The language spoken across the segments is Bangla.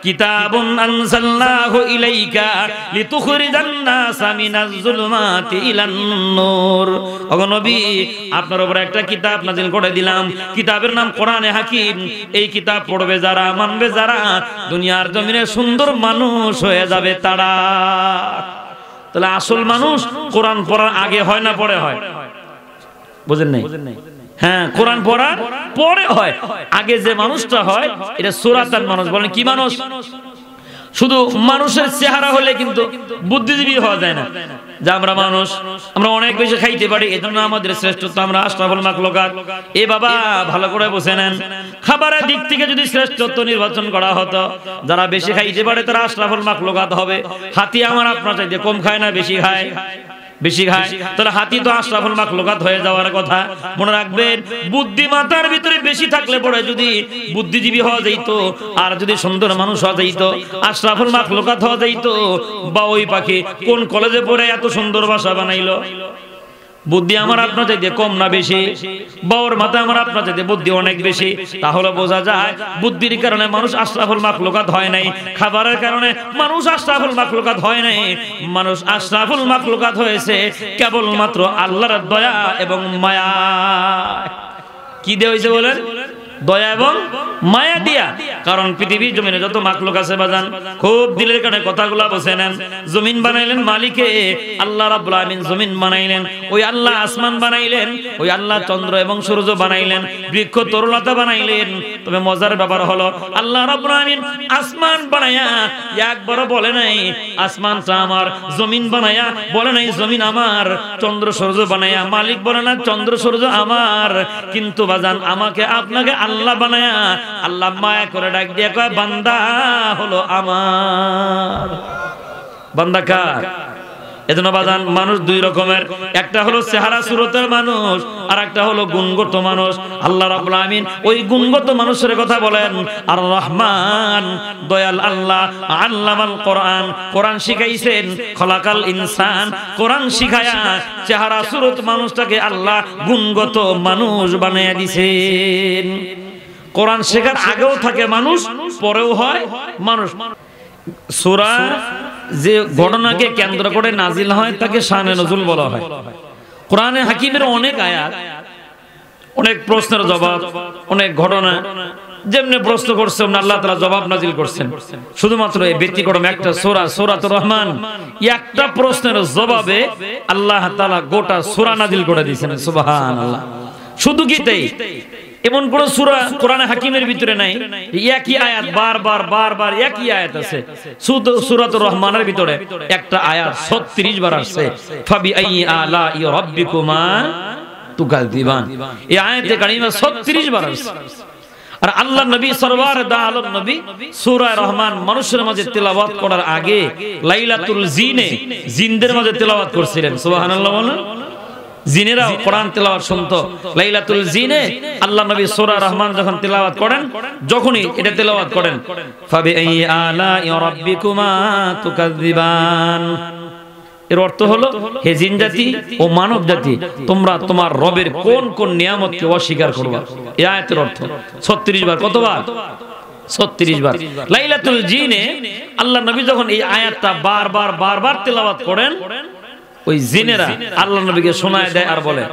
কিতাবুন আনজালনাহু ইলাইকা লিতুখরিজান নাসা মিনাজ যুলুমাতি ইলান নূর। ওগো নবী, আপনার উপর একটা কিতাব নাযিল করে দিলাম, কিতাবের নাম কোরআনে হাকিম। এই কিতাব পড়বে যারা, মানবে যারা, দুনিয়ার জমিনে সুন্দর মানুষ হয়ে যাবে তারা। তাহলে আসল মানুষ কোরআন পড়ার আগে হয় না পরে হয়? বুঝেন নাই? হ্যাঁ, কোরআন পড়ার পরে হয়। আগে যে মানুষটা হয় এটা সুরাতান মানুষ বলেন। কি মানুষ? শুধু মানুষের চেহারা হলে কিন্তু বুদ্ধিজীবী হওয়া যায় না। যে আমরা মানুষ, আমরা অনেক বেশি খাইতে পারি, এজন্য আমাদের শ্রেষ্ঠত্ব, আমরা আশরাফুল মাখলুকাত। এ বাবা, ভালো করে বুঝে নেন, খাবারের দিক থেকে যদি শ্রেষ্ঠত্ব নির্বাচন করা হতো, যারা বেশি খাইতে পারে তারা আশরাফুল মাখলুকাত হবে। হাতি আমার আপনার চাইতে কম খায় না বেশি খায়? বেশি খায়। তাহলে হাতি তো আশরাফুল মাখলুকাত হয়ে যাওয়ার কথা। মনে রাখবেন, বুদ্ধিমাতার ভিতরে বেশি থাকলে পরে যদি বুদ্ধিজীবী হওয়া যাইত, আর যদি সুন্দর মানুষ হওয়া যাইত, আশরাফুল মাখলুকাত হওয়া যাইত। বা ওই পাখি কোন কলেজে পড়ে এত সুন্দর বাসা বানাইলো? বুদ্ধি আমার আপনার চাইতে কম না বেশি? বাউর মাথায় আমার আপনার চাইতে বুদ্ধি অনেক বেশি। তাহলে বোঝা যায় বুদ্ধির কারণে মানুষ আশরাফুল মাখলুকাত হয় নাই, খাবারের কারণে মানুষ আশরাফুল মাখলুকাত হয় নাই। মানুষ আশরাফুল মাখলুকাত হয়েছে কেবলমাত্র আল্লাহর দয়া এবং মায়া। কি দিয়ে হয়েছে বলেন? দয়া এবং মায়া দিয়া। কারণ পৃথিবীর জমিনে যত মাখলুক আছে বাজান, খুব দিলের কানে কথাগুলা বসে নেন। জমিন বানাইলেন মালিকে আল্লাহ রাব্বুল আলামিন, জমিন বানাইলেন ওই আল্লাহ, আসমান বানাইলেন ওই আল্লাহ, চন্দ্র এবং সূর্য বানাইলেন, বৃক্ষ তরুলতা বানাইলেন। তবে মজার ব্যাপার হলো, আল্লাহ রাব্বুল আলামিন আসমান বানায়া একবারও বলে নাই আসমানটা আমার, জমিন বানায়া বলে নাই জমিন আমার, চন্দ্র সূর্য বানায়া মালিক বলে না চন্দ্র সূর্য আমার। কিন্তু বাজান, আমাকে আপনাকে আল্লাহ বানায়া আল্লাহ মায়া করে ডাক দিয়ে কয়, বান্দা হলো আমার। বান্দা কার? এজন্য বাজান, মানুষ দুই রকমের, একটা হলো চেহারা সুরতের মানুষ, আর একটা হলো গুণগত মানুষ। আল্লাহ রাব্বুল আলামিন ওই গুণগত মানুষের কথা বলেন, আর রহমান, দয়াল আল্লাহ, আল্লামাল কোরআন, কোরআন শিখাইছেন, খলাকাল ইনসান, কোরআন শিখায়া চেহারা সুরত মানুষটাকে আল্লাহ গুণগত মানুষ বানায়া দিয়েছেন। কোরআন শেখার আগেও থাকে মানুষ, পরেও হয় মানুষ। সূরা যে ঘটনাকে কেন্দ্র করে নাজিল হয় তাকে শানে নজুল বলা হয়। কোরআনে হাকিমের অনেক আয়াত, অনেক প্রশ্নের জবাব, অনেক ঘটনা, যেমনি প্রশ্ন করছে আল্লাহ তাআলা জবাব নাজিল করছেন। শুধুমাত্র এই ব্যতিক্রম একটা সূরা, সূরাতুর রহমান, একটা প্রশ্নের জবাবে আল্লাহ তাআলা গোটা সূরা নাজিল করে দিয়েছেন। সুবহানাল্লাহ। শুধু কি তাই? এমন কোন সূরা কোরআনে হাকিমের ভিতরে নাই একই আয়াত বারবার একই আয়াত আছে। সূরাতুর রহমানের ভিতরে একটা আয়াত 36 বার আসছে, ফাবি আইয়ি আলাই রাব্বিকুমা তুকাযিবান। এই আয়াতে কারিমা 36 বার আসছে। আর আল্লাহ নবী সরওয়ার দা আলম নবী সূরা রহমান মানুষের মাঝে তেলাওয়াত করার আগে লাইলাতুল জিনে জিনদের মাঝে তেলাওয়াত করছিলেন। সুবহানাল্লাহ বলেন। জিনেরাও কোরআন তেলাওয়াত শুনতো। লাইলাতুল জিনে আল্লাহ নবী সূরা রহমান যখন তেলাওয়াত করেন, যখনই এটা তেলাওয়াত করেন, ফাবি আইয়ি আলাই রাব্বিকুমা তুকাযিবান, এর অর্থ হলো, হে জিন জাতি ও মানব জাতি, তোমরা তোমার রবের কোন কোন নিয়ামতকে অস্বীকার করবা। এই আয়াতের অর্থ 36 বার। কতবার? 36 বার। লাইলাতুল জিনে আল্লাহ নবী যখন এই আয়াতটা বারবার তেলাওয়াত করেন, ওই জিনেরা আল্লাহ নবীকে শোনায় দেয় আর বলে,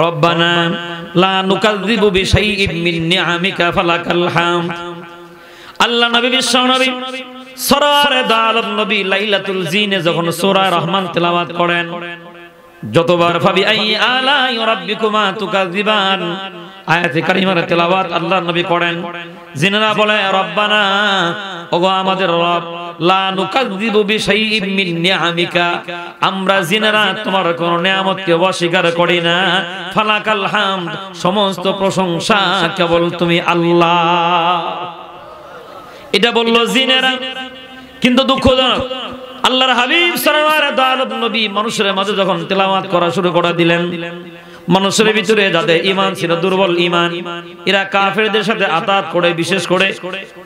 রব্বানা লা নুকাযযিবু বিশাইইন মিন নিআমিকা ফালাকাল হামদ। আল্লাহ নবী, বিশ্ব নবী সরওয়ারে দা আলম নবী লাইলাতুল জিনে যখন সূরা রহমান তেলাওয়াত করেন, যতবার ফাবি আইয়ি আলাই রাব্বিকুমা তুকাযিবান আয়াতে কারিমার তেলাওয়াত আল্লাহ নবী করেন, জিনেরা বলে, রব্বানা, ওগো আমাদের রব, লা নুকাযযিবু বিশাইইন মিন নিআমিকা, আমরা জিনেরা তোমার কোন নিয়ামতকে অস্বীকার করি না, ফালাকাল হামদ, সমস্ত প্রশংসা কেবল তুমি আল্লাহ। এটা বলল জিনেরা। কিন্তু দুঃখজনক, আল্লাহর হাবিব সাল্লাল্লাহু আলাইহি নবী মানুষের মাঝে যখন তেলাওয়াত করা শুরু করে দিলেন, মানুষের ভিতরে যাদের ঈমান ছিল দুর্বল ঈমান, এরা কাফেরদের সাথে আতাত করে, বিশেষ করে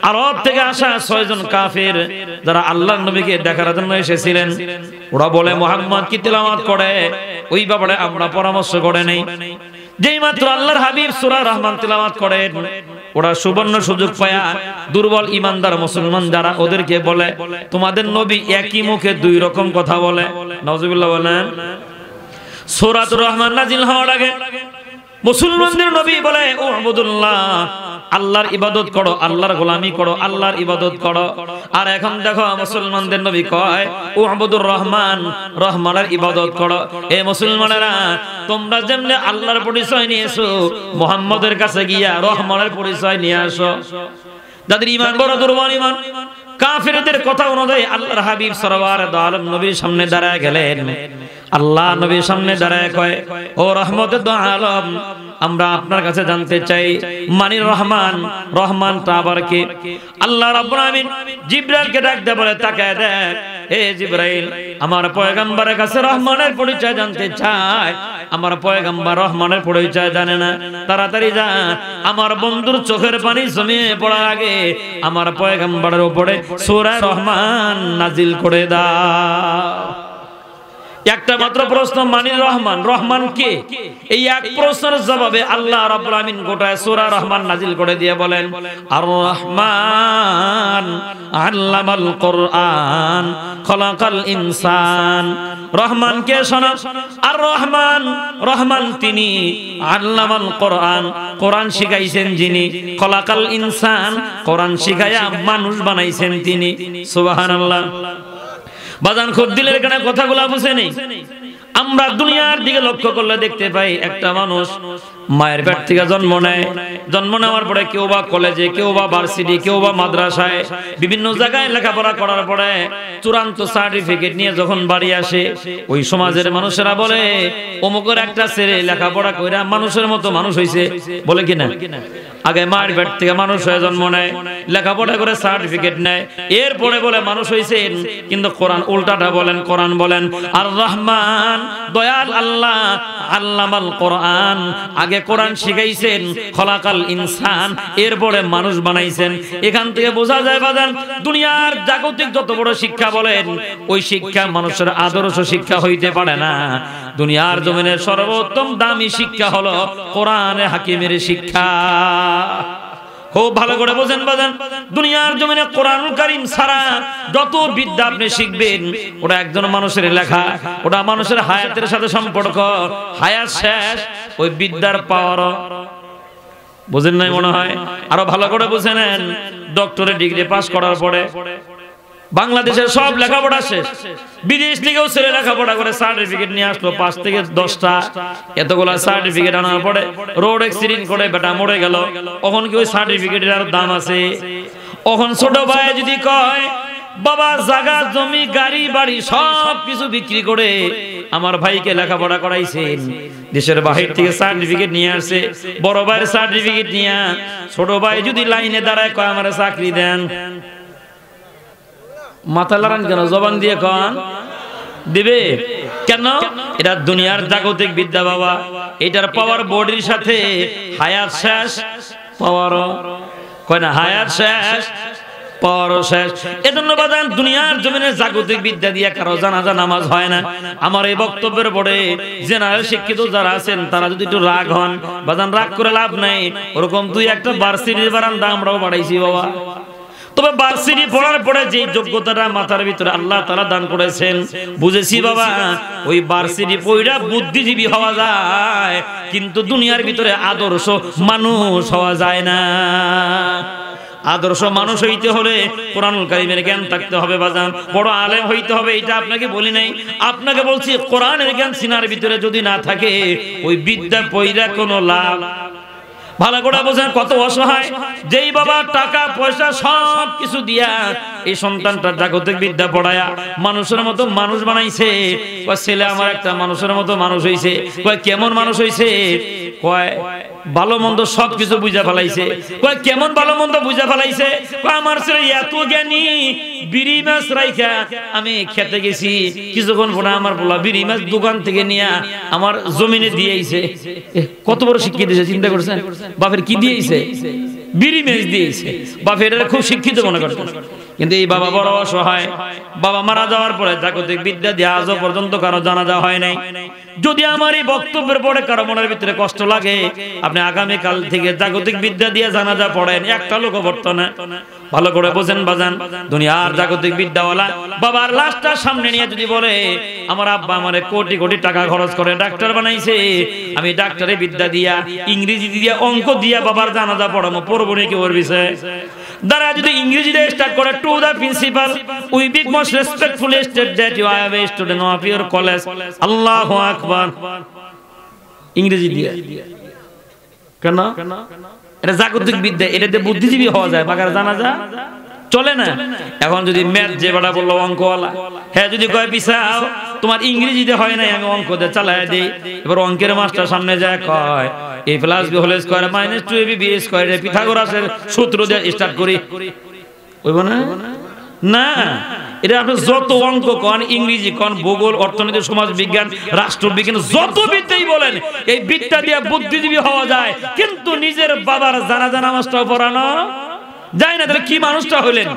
আরব থেকে আসা 6 জন কাফের যারা আল্লাহর নবীকে দেখার জন্য এসেছিলেন, ওরা বলে, মুহাম্মদ কি তেলাওয়াত করে, ওই ব্যাপারে আমরা পরামর্শ করে নেই। যেই মাত্র আল্লাহর হাবিব সূরা রহমান তেলাওয়াত করেন, ওরা সুবর্ণ সুযোগ পায়া দুর্বল ইমানদার মুসলমান যারা ওদেরকে বলে তোমাদের নবী একই মুখে দুই রকম কথা বলে। নাউজুবিল্লাহ বলেন। সূরাতুর রহমান নাজিল হওয়ার আগে মুসলমানদের নবী বলে উবুদুল্লাহ, আল্লাহর ইবাদত করো, আল্লাহর গোলামি করো, আল্লাহর ইবাদত করো। আর এখন দেখো মুসলমানদের নবী কয় উবুদুর রহমান, রহমানের ইবাদত করো। এ মুসলমানেরা, তোমরা যেমনে আল্লাহর পরিচয় নিয়েছো, মুহাম্মদের কাছে গিয়া রহমানের পরিচয় নিয়ে আসো। যাদের ঈমান বড় দুর্বল ঈমান, কাফেরদের কথা অনুযায়ী আল্লাহর হাবিব সাল্লাল্লাহু আলাইহি নবীর সামনে দাঁড়ায় গেলেন। আল্লাহ নবীর সামনে দাঁড়ায় কয় ও রহমতের দু আলম, আমরা আপনার কাছে জানতে চাই মানির রহমান, রহমানটা আবার কে? আল্লাহ রাব্বুল আলামিন জিবরাইলকে ডাক দিয়ে বলে তাকায় দেখ, এ জিবরাইল, আমার পয়গম্বরের কাছে রহমানের পরিচয় জানতে চায়। আমার পয়গম্বর রহমানের পরিচয় জানে না, তাড়াতাড়ি যা আমার বন্ধুর চোখের পানি জমিয়ে পড়ার আগে আমার পয়গম্বরের উপরে সূরা রহমান নাজিল করে দাও। একটা মাত্র প্রশ্ন, মানির রহমান, রহমান কে? এই এক প্রশ্নের জবাবে আল্লাহ রাব্বুল আমিন গোটায় সূরা রহমান নাজিল করে দিয়ে বলেন আর রহমান আল্লামাল কোরআন খলাকাল ইনসান। রহমান কে শোনো, আর রহমান, রহমান তিনি, আল্লামাল কোরআন, কোরআন শিখাইছেন যিনি, খলাকাল ইনসান, কোরআন শিখায়া মানুষ বানাইছেন তিনি। সুবহানাল্লাহ। বাজান খুব দিলের কানে কথাগুলো বুঝে নেই। আমরা দুনিয়ার দিকে লক্ষ্য করলে দেখতে পাই একটা মানুষ মায়ের পেট থেকে জন্ম নেয়, জন্ম নেওয়ার পরে কেউ বা কলেজে, কেউ বা ভার্সিটি, কেউ বা মাদ্রাসায়, বিভিন্ন জায়গায় লেখাপড়া করার পরে চূড়ান্ত সার্টিফিকেট নিয়ে যখন বাড়ি আসে, ওই সমাজের মানুষেরা বলে অমুকের একটা ছেলে লেখাপড়া কইরা মানুষের মতো মানুষ হইছে, বলে কিনা? আগে মায়ের পেট থেকে মানুষ হয়ে জন্ম নেয়, লেখাপড়া করে সার্টিফিকেট নেয়, এরপরে বলে মানুষ হইছেন। কিন্তু কোরআন উল্টাটা বলেন, কোরআন বলেন আর রহমান, দয়াল আল্লাহ, আল্লামাল কোরআন, আগে কোরআন শিখাইছেন, খলাকাল ইনসান, এরপরে মানুষ বানাইছেন। এখান থেকে বোঝা যায় বাজান, দুনিয়ার জাগতিক যত বড় শিক্ষা বলেন, ওই শিক্ষা মানুষের আদর্শ শিক্ষা হইতে পারে না। দুনিয়ার জমিনের সর্বোত্তম দামি শিক্ষা হলো কোরআনে হাকিমের শিক্ষা। খুব ভালো করে বোঝেন বাজান, দুনিয়ার জমিনে কোরআনুল কারীম ছাড়া যত বিদ্যা আপনি শিখবেন, ওটা একজন মানুষের লেখা, ওটা মানুষের হায়াতের সাথে সম্পর্ক, হায়াত শেষ, ওই বিদ্যার পাওয়ার বোঝেন নাই মনে হয়। আরো ভালো করে বুঝে নেন, ডক্টরের ডিগ্রি পাস করার পরে বাংলাদেশের সব লেখাপড়া শেষ, বিদেশ থেকেও ছেলে লেখাপড়া করে সার্টিফিকেট নিয়ে আসলো 5 থেকে 10টা, এতগুলা সার্টিফিকেট আনার পরে রোড অ্যাক্সিডেন্ট করে বেটা মরে গেল, তখন কি ওই সার্টিফিকেটের আর দাম আছে? তখন ছোট ভাই যদি কয় বাবা জায়গা জমি গাড়ি বাড়ি সব কিছু বিক্রি করে আমার ভাইকে লেখাপড়া করাইছেন, দেশের বাহির থেকে সার্টিফিকেট নিয়ে আসছে, বড় ভাইয়ের সার্টিফিকেট নিয়ে ছোট ভাই যদি লাইনে দাঁড়ায় কয় আমার চাকরি দেন, মাথা লড়ান কেন? জবান দিয়ে কন দিবে কেন? এটা দুনিয়ার জাগতিক বিদ্যা বাবা, এটার পাওয়ার বডির সাথে হায়াত শেষ, পাওয়ার কয় না, হায়াত শেষ, পাওয়ার শেষ। এজন্য বাজান দুনিয়ার জমিনে জাগতিক বিদ্যা দিয়ে কারো জানাজা নামাজ হয় না। আমার এই বক্তব্যের পরে জেনারেল শিক্ষিত যারা আছেন তারা যদি একটু রাগ হন, বাজান রাগ করে লাভ নাই। ওরকম দুই একটা ভার্সিটির বারান্দা আমরাও বাড়াইছি বাবা। তবে ভার্সিটি পড়ার পরে যে যোগ্যতাটা মাথার ভিতরে আল্লাহ তাআলা দান করেছেন, বুঝেছি বাবা ওই ভার্সিটি পড়া বুদ্ধিজীবী হওয়া যায়, কিন্তু দুনিয়ার ভিতরে আদর্শ মানুষ হওয়া যায় না। আদর্শ মানুষ হইতে হলে কোরআনুল কারীমের জ্ঞান থাকতে হবে বাজান, বড় আলেম হইতে হবে। এটা আপনাকে বলি নাই, আপনাকে বলছি কোরআনের জ্ঞান সিনার ভিতরে যদি না থাকে ওই বিদ্যা পয়রা কোনো লাভ। ভালো করে বোঝেন, কত অসহায় যেই বাবা টাকা পয়সা সব কিছু দিয়া এই সন্তানটা জাগতিক বিদ্যা পড়ায়া মানুষের মতো মানুষ বানাইছে। কয় ছেলে আমার একটা মানুষের মতো মানুষ হইছে। কয় কেমন মানুষ হইছে? কয় ভালো মন্দ সব কিছু বুঝা ফেলাইছে। কয় কেমন ভালো মন্দ বুঝা ফেলাইছে? কয় আমার ছেলে এত জ্ঞানী, বিড়ি মাছ রাইখা আমি খেতে গেছি, কিছুক্ষণ পরে আমার বলা বিড়ি মাছ দোকান থেকে নিয়ে আমার জমিনে দিয়েছে। কত বড় শিক্ষিত দিয়েছে, চিন্তা করছেন? বাপের কি দিয়েছে? বিড়ি মাছ দিয়েছে। বাপের খুব শিক্ষিত মনে করছেন, কিন্তু এই বাবা বড় অসহায়। বাবা মারা যাওয়ার পরে জাগতিক বিদ্যা দিয়ে আজও পর্যন্ত কারো জানাজা হয় নাই। যদি আমার এই বক্তব্যের পরে কারো মনের ভিতরে কষ্ট লাগে, আপনি আগামী কাল থেকে জাগতিক বিদ্যা দিয়ে জানাজা পড়েন, একটা লোক পড়তো না। ভালো করে বোঝেন বাজান, দুনিয়ার জাগতিক বিদ্যাওয়ালা বাবার লাশটা সামনে নিয়ে যদি বলে আমার আব্বা আমারে কোটি কোটি টাকা খরচ করে ডাক্তার বানাইছে, আমি ডাক্তারের বিদ্যা দিয়া, ইংরেজি দিয়া, অঙ্ক দিয়া বাবার জানাজা পড়াবো, পড়বো নাকি ওর বিষয়ে? দ্বারা যদি ইংরেজিতে স্টার্ট করে, to the principal we beg most respectfully state that you are a student of your college, আল্লাহু আকবার, ইংরেজি দিয়ে কেন? এটা জাগতিক বিদ্যা, এটাতে বুদ্ধিজীবী হওয়া যায়, বাগার জানাজা চলে না। এখন যদি ম্যাথ যে বড় বললো অঙ্কওয়ালা, হ্যাঁ যদি কয় পিছাও তোমার ইংরেজিতে হয় নাই, আমি অঙ্ক দিয়ে চালায় দিই, এবার অঙ্কের মাস্টার সামনে যায় কয় a plus b whole square minus 2ab b square এর পিথাগোরাসের সূত্র দিয়ে স্টার্ট করি, হইব না? না, এটা আপনি যত অঙ্ক কোন, ইংরেজি কোন, ভূগোল, অর্থনীতি, সমাজ বিজ্ঞান, রাষ্ট্রবিজ্ঞান, যত বিদ্যাই বলেন, এই বিদ্যা দিয়ে বুদ্ধিজীবী হওয়া যায়, কিন্তু নিজের বাবার জানাজা নামাজটাও পড়ানো যায় না। তাহলে কি মানুষটা হলেন?